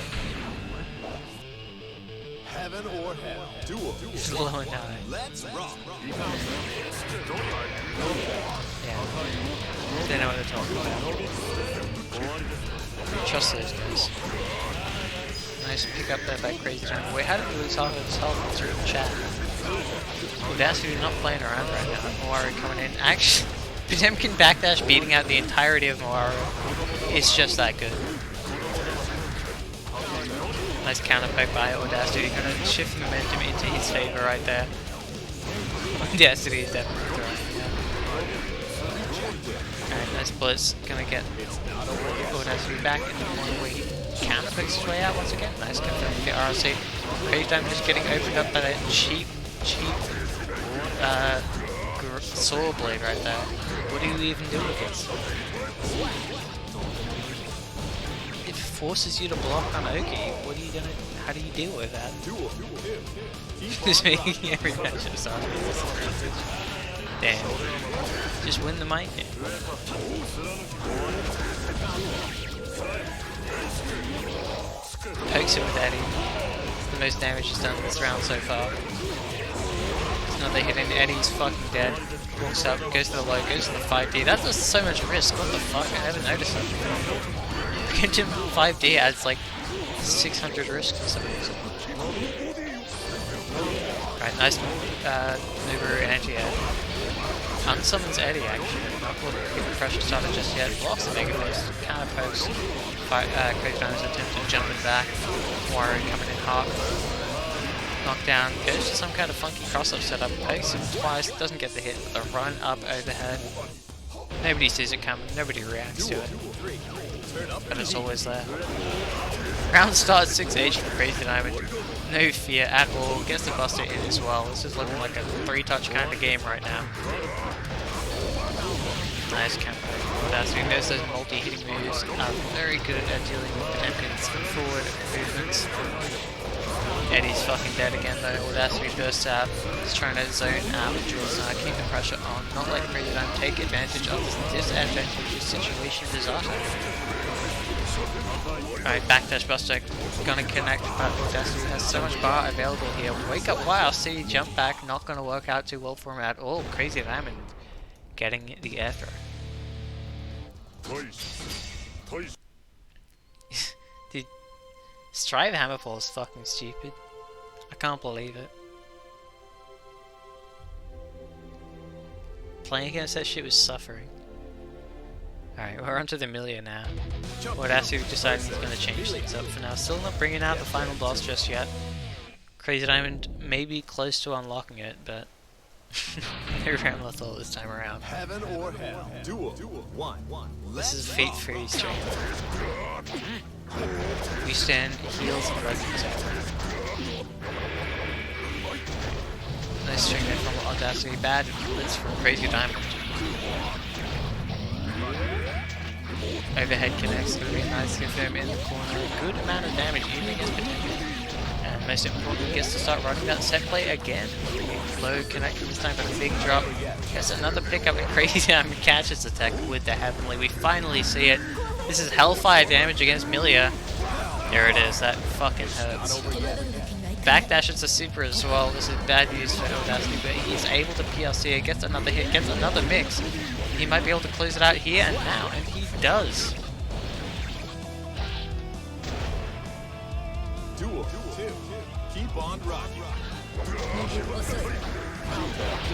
Heaven or hell. Duel. Slow and high. Let's rock. Yeah. They know what they're talking about. Trust those guys. Nice pick up there by Crazy Diamond. Wait, how did he lose half of his health through the chat? Audacity not playing around right now. Moaru coming in. Actually, Potemkin backdash beating out the entirety of Moaru is just that good. Nice counter poke by Audacity, gonna shift momentum into his favor right there. Audacity is definitely throwing. Alright, nice blitz, gonna get Audacity back in the corner where he counter pokes his way out once again. Nice confirm with the RLC. Crazy Diamond just getting opened up by that cheap saw blade right there. What do you even do against it? It forces you to block on Oki. What are you gonna? How do you deal with that? Just making every match a song. Damn. Just win the mind game. Pokes him with Eddie. The most damage he's done this round so far. Another hit in Eddie's fucking dead. Walks up, goes to the low, goes to the 5D. That's just so much risk. What the fuck? I haven't noticed that before. Get him 5D adds like 600 risk for some reason. Right, nice maneuver anti-air. Unsummons Eddie actually. Not able to get the pressure started just yet. Blocks the Mega Boost. Counter pokes. Crazy Diamond's attempting to jump back. Warren coming in hard. Knockdown. Goes to some kind of funky cross-up setup. Pokes him twice. Doesn't get the hit. The run up overhead. Nobody sees it coming. Nobody reacts to it. But it's always there. Round starts 6H for Crazy Diamond. No fear at all. Gets the Buster in as well. This is looking like a 3-touch kind of game right now. Nice counter. Audacity knows those multi-hitting moves are very good at dealing with Potemkin's forward movements. Eddie's fucking dead again though. Audacity bursts out. He's trying to zone out with Jules now, keep the pressure on. Not let Crazy Diamond take advantage of this disadvantageous situation of disaster. Alright, backdash Buster gonna connect, but Audacity has so much bar available here. Wake up Wow, see jump back, not gonna work out too well for him at all. Crazy Diamond getting the air throw. Dude, Strive Hammerfall is fucking stupid. I can't believe it. Playing against that shit was suffering. Alright, we're onto the Amelia now. Audacity deciding he's going to change things up for now. Still not bringing out the final boss just yet. Crazy Diamond may be close to unlocking it, but no round left all this time around. Heaven or hell. Duel. One. This is Fate Free stream. We stand heals and legends out. Nice string there from Audacity. Bad blitz from Crazy Diamond. Overhead connects, gonna be nice to confirm in the corner. Good amount of damage even against Potemkin. And most importantly, gets to start running that set play again. Low connect this time, but a big drop. Gets another pickup and Crazy Diamond catches attack with the Heavenly. We finally see it. This is Hellfire damage against Milia. There it is, that fucking hurts. backdashes a super as well. This is bad news for Audacity, but he's able to PLC it, gets another hit, gets another mix. He might be able to close it out here and now, and he does. Duel 2. Keep on rocking.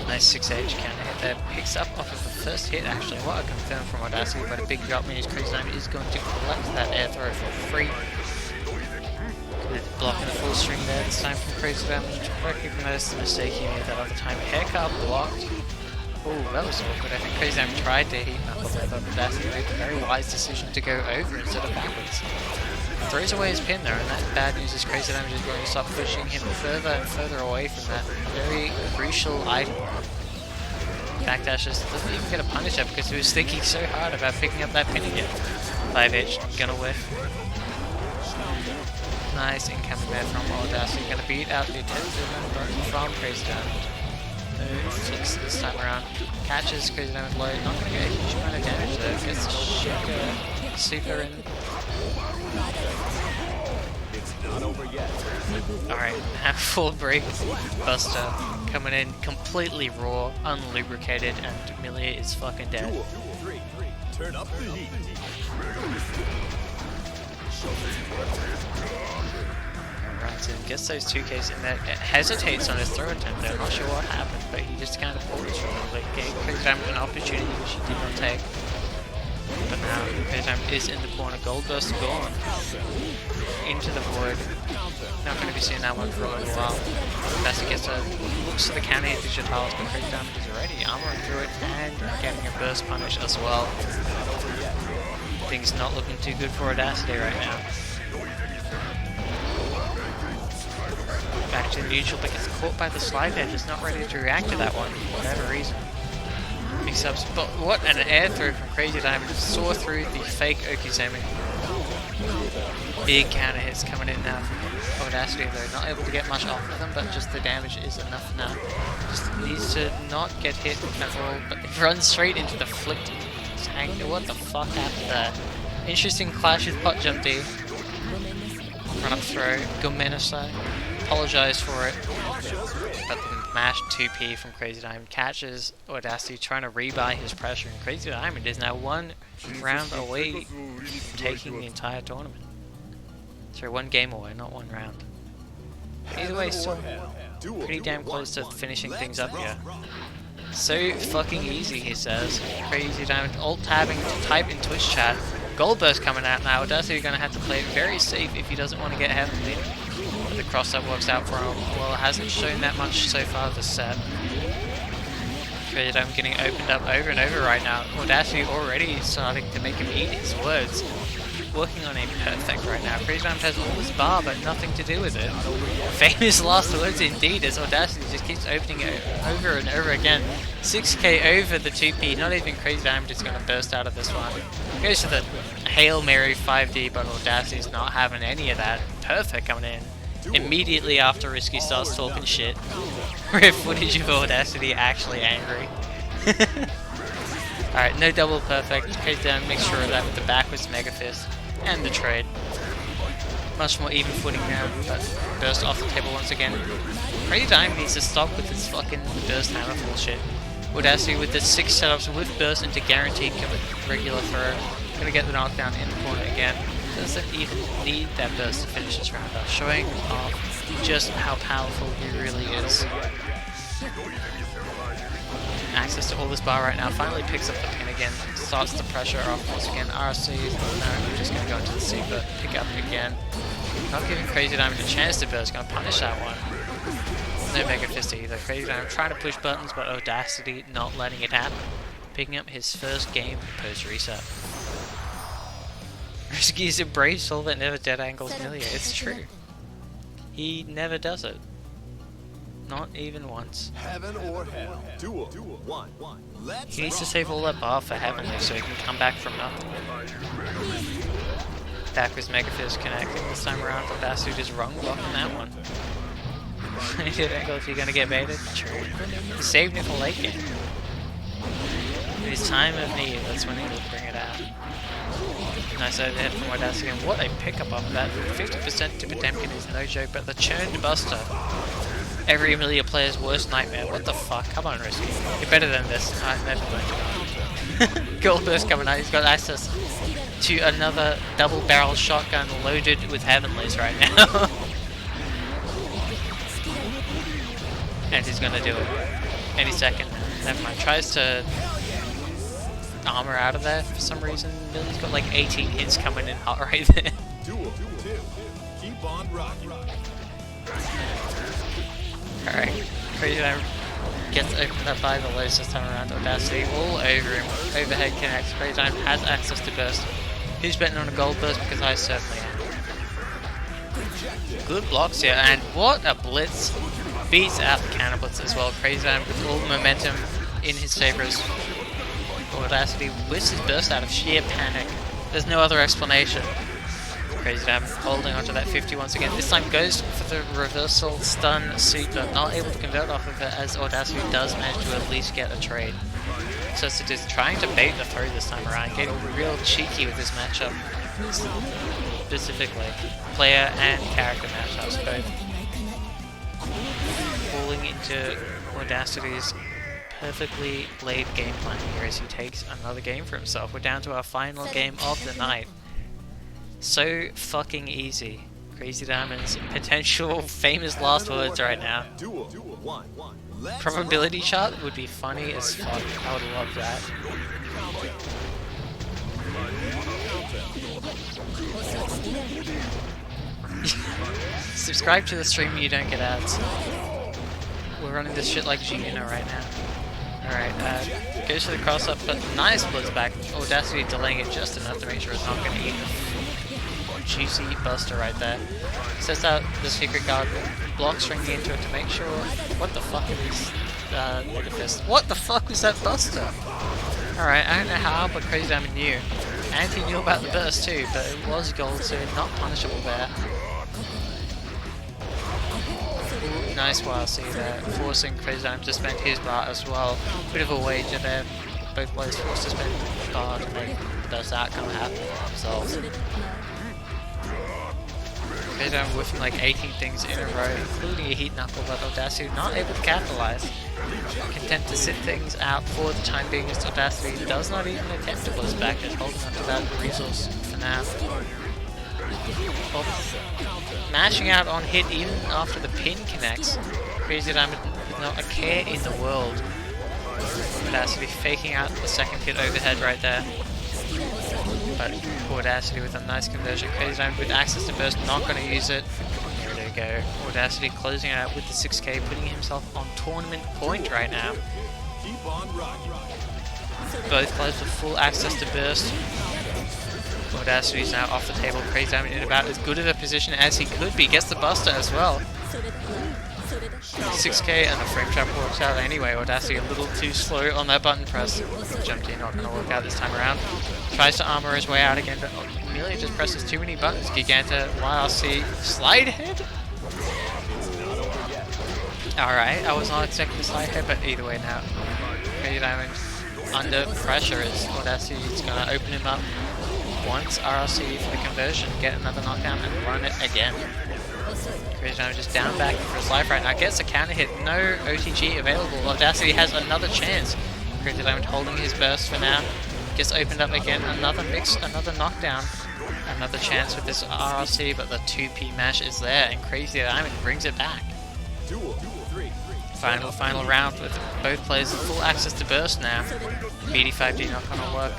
Nice 6H counter hit there. Picks up off of the first hit actually. What a confirm from Audacity, but a big drop means Crazy Diamond is going to collect that air throw for free. With blocking the full string there this time from Crazy Diamond. Recognize the mistake he made that other time. Haircut blocked. Oh, that was awkward. I think Crazy Diamond tried to heat knuckle there, but Audacity made the very wise decision to go over instead of backwards. Throws away his pin there, and that bad news is Crazy Diamond is going to start pushing him further and further away from that very crucial item. Backdashes, doesn't even get a punish up because he was thinking so hard about picking up that pin again. 5H, gonna whiff. Nice incoming there from Audacity, gonna beat out the attention from Crazy Diamond. No flicks this time around. Catches Crazy Diamond low, not gonna get a huge amount of damage though. Gets the super in. It's not over yet. Alright, have full break. Buster coming in completely raw, unlubricated, and Millia is fucking dead. Duel 3. Turn up the heat. Runs in, gets those 2Ks in there, hesitates on his throw attempt there, not sure what happened, but he just kind of pulled it from the late game. Crazy Diamond an opportunity which he did not take. But now Crazy Diamond is in the corner, Gold Burst gone. Into the void. Not going to be seeing that one for a little while. Basti gets a looks to the counter hit digitalis, but Crazy Diamond is already armoring through it and getting a burst punish as well. Things not looking too good for Audacity right now. Back to neutral, but gets caught by the slide there, just not ready to react to that one for whatever reason. Mix-ups, but what an air throw from Crazy Diamond, saw through the fake Okizeme. Big counter hits coming in now from Audacity though, not able to get much off of them, but just the damage is enough now. Just needs to not get hit at all, but it runs straight into the flicked angle. What the fuck happened there? Interesting clash with pot jump D. Run up throw, Gomenasai. Apologize for it. But the mash 2P from Crazy Diamond catches Audacity trying to rebuy his pressure, and Crazy Diamond is now one round away from taking the entire tournament. Sorry, one game away, not one round. But either way, still pretty damn close to finishing things up here. So fucking easy, he says. Crazy Diamond alt-tabbing to type in Twitch chat. Gold Burst coming out now. Audacity going to have to play it very safe if he doesn't want to get heavily. But the cross-up works out for him. Well, it hasn't shown that much so far this set. Crazy Diamond getting opened up over and over right now. Audacity already starting to make him eat his words. Working on a perfect right now. Crazy Diamond has all this bar, but nothing to do with it. Famous last words indeed, as Audacity just keeps opening it over and over again. 6k over the 2P, not even Crazy Diamond is going to burst out of this one. Goes to the Hail Mary 5D, but Audacity's not having any of that. Perfect coming in. Immediately after Risky starts talking shit. Rare footage of Audacity actually angry. Alright, no double perfect. Crazy Diamond makes sure of that with the backwards Mega Fist. And the trade. Much more even footing now, but burst off the table once again. Crazy Diamond needs to stop with this fucking burst hammer bullshit. Audacity with the 6 setups with burst into guaranteed regular throw. Gonna get the knockdown in the corner again. Doesn't even need that burst to finish this round up, showing off just how powerful he really is. Access to all this bar right now, finally picks up the pin again, starts the pressure off once again. RC, no, we're just going to go into the super, pick up again. Not giving Crazy Diamond a chance to burst, going to punish that one. No Mega Fist either. Crazy Diamond trying to push buttons, but Audacity not letting it happen. Picking up his first game post-reset. Risky's embraced all that never dead angles Millia. It's true. He never does it. Not even once. Heaven or hell. Duel 1. Let's He needs to save all that bar for Heavenly so he can come back from nothing. Backwards Mega Fist connecting this time around. Audacity just wrong blocking that one. Dead angle if you're gonna get baited. True. He's saving it for late game. In his time of need, that's when he will bring it out. Nice overhead from Audacity, and what a pickup off of that. 50% to Potemkin is no joke, but the churned Buster. Every Amelia player's worst nightmare. What the fuck? Come on, Risky. You're better than this. I'm never going to. Gold burst coming out. He's got access to another double barrel shotgun loaded with heavenlies right now. And he's gonna do it any second. Never mind. Tries to armor out of there for some reason. Millie's got like 18 hits coming in hot right there. Keep on rocking. Alright, Crazy Dime gets opened up by the lows this time around. Audacity all over him. Overhead connects. Crazy Dime has access to burst. Who's betting on a gold burst? Because I certainly am. Good blocks here, and what a blitz. Beats out the counter blitz as well. Crazy Dime with all the momentum in his favor as Audacity whips his burst out of sheer panic. There's no other explanation. Crazy Dime holding onto that 50 once again. This time goes for the reversal stun super. Not able to convert off of it as Audacity does manage to at least get a trade. So it's just trying to bait the throw this time around, getting real cheeky with this matchup. Specifically, player and character matchups both. Falling into Audacity's perfectly laid game plan here as he takes another game for himself. We're down to our final game of the night. So fucking easy. Crazy Diamond's potential famous last words right now. Probability chart would be funny as fuck. I would love that. Subscribe to the stream, you don't get ads. We're running this shit like Gina right now. Alright, goes for the cross up, but nice blitz back. Audacity delaying it just enough to make sure it's not going to eat the juicy buster right there. Sets out the secret guard, block stringing into it to make sure. What the fuck are these Megafist? What the fuck was that buster? Alright, I don't know how, but Crazy Diamond knew. And he knew about the burst too, but it was gold, so not punishable there. Ooh, nice YLC there, forcing Crazy Diamond to spend his bar as well. Bit of a wager there. Both players forced to spend bar to make the best outcome happen for themselves. Crazy Diamond whiffing like 18 things in a row, including a heat knuckle, but Audacity not able to capitalize. Content to sit things out for the time being as Audacity does not even attempt to blitz back, just holding onto that resource for now. Mashing out on hit even after the pin connects. Crazy Diamond with not a care in the world. Audacity faking out the second hit overhead right there. But Audacity with a nice conversion. Crazy Diamond with access to burst, not going to use it. There we go. Audacity closing it out with the 6k, putting himself on tournament point right now. Both players with full access to burst. Audacity is now off the table. Crazy Diamond in about as good of a position as he could be. Gets the buster as well. 6k and the frame trap works out anyway. Audacity a little too slow on that button press. Jumped in, not going to work out this time around. Tries to armor his way out again, but Amelia just presses too many buttons. Giganta, YLC, slide head? Alright, I was not expecting the slide head, but either way now. Crazy Diamond under pressure as Audacity is going to open him up once. RLC for the conversion, get another knockdown and run it again. Crazy Diamond just down back for his life right now. Gets a counter hit, no OTG available. Audacity has another chance. Crazy Diamond holding his burst for now. Gets opened up again, another mix, another knockdown. Another chance with this RLC, but the 2P mash is there, and Crazy Diamond brings it back. Final round with both players full access to burst now. BD5D not gonna work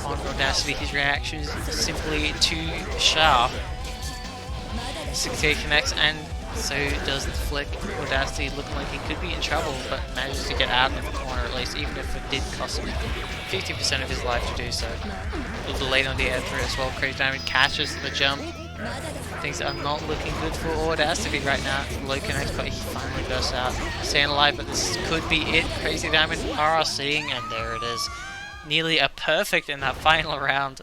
on Audacity. His reaction is simply too sharp. 6k connects, and so does the flick. Audacity looking like he could be in trouble, but manages to get out of the corner at least, even if it did cost him 50% of his life to do so. A little late on the air through as well. Crazy Diamond catches the jump. Things are not looking good for Audacity right now. Low connects, but he finally bursts out. Staying alive, but this could be it. Crazy Diamond RRCing, and there it is. Nearly a perfect in that final round.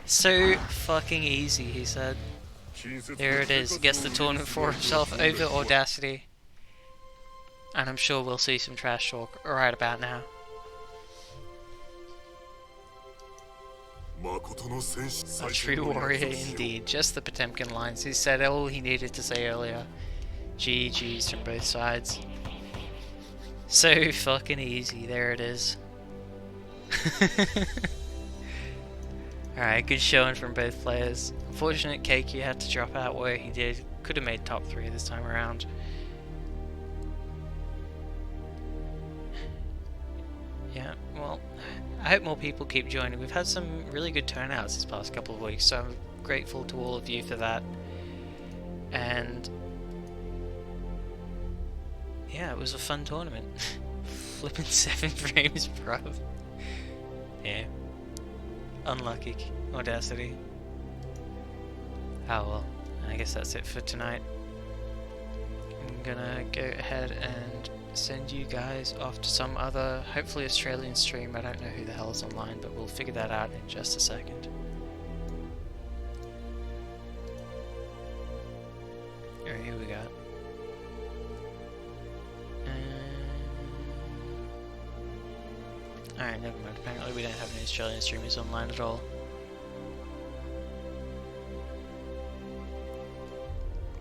So fucking easy, he said. There it is. Gets the tournament for himself over Audacity. And I'm sure we'll see some trash talk right about now. A true warrior indeed. Just the Potemkin lines. He said all he needed to say earlier. GG's from both sides. So fucking easy. There it is. Alright, good showing from both players. Unfortunate Keiki had to drop out where he did. Could have made top 3 this time around. Yeah, well, I hope more people keep joining. We've had some really good turnouts these past couple of weeks, so I'm grateful to all of you for that. And yeah, it was a fun tournament. Flipping 7 frames, bro. Yeah. Unlucky. Audacity. Oh well, I guess that's it for tonight. I'm gonna go ahead and send you guys off to some other, hopefully Australian stream. I don't know who the hell is online, but we'll figure that out in just a second. Alright, here we go. Alright, never mind. Apparently we don't have any Australian streamers online at all.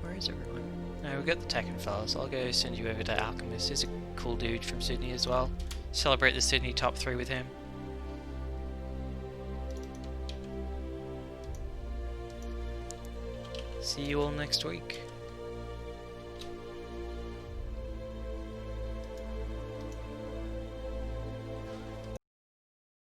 Where is everyone? No, we've got the Tekken fellas. I'll go send you over to Alchemist. He's a cool dude from Sydney as well. Celebrate the Sydney top 3 with him. See you all next week.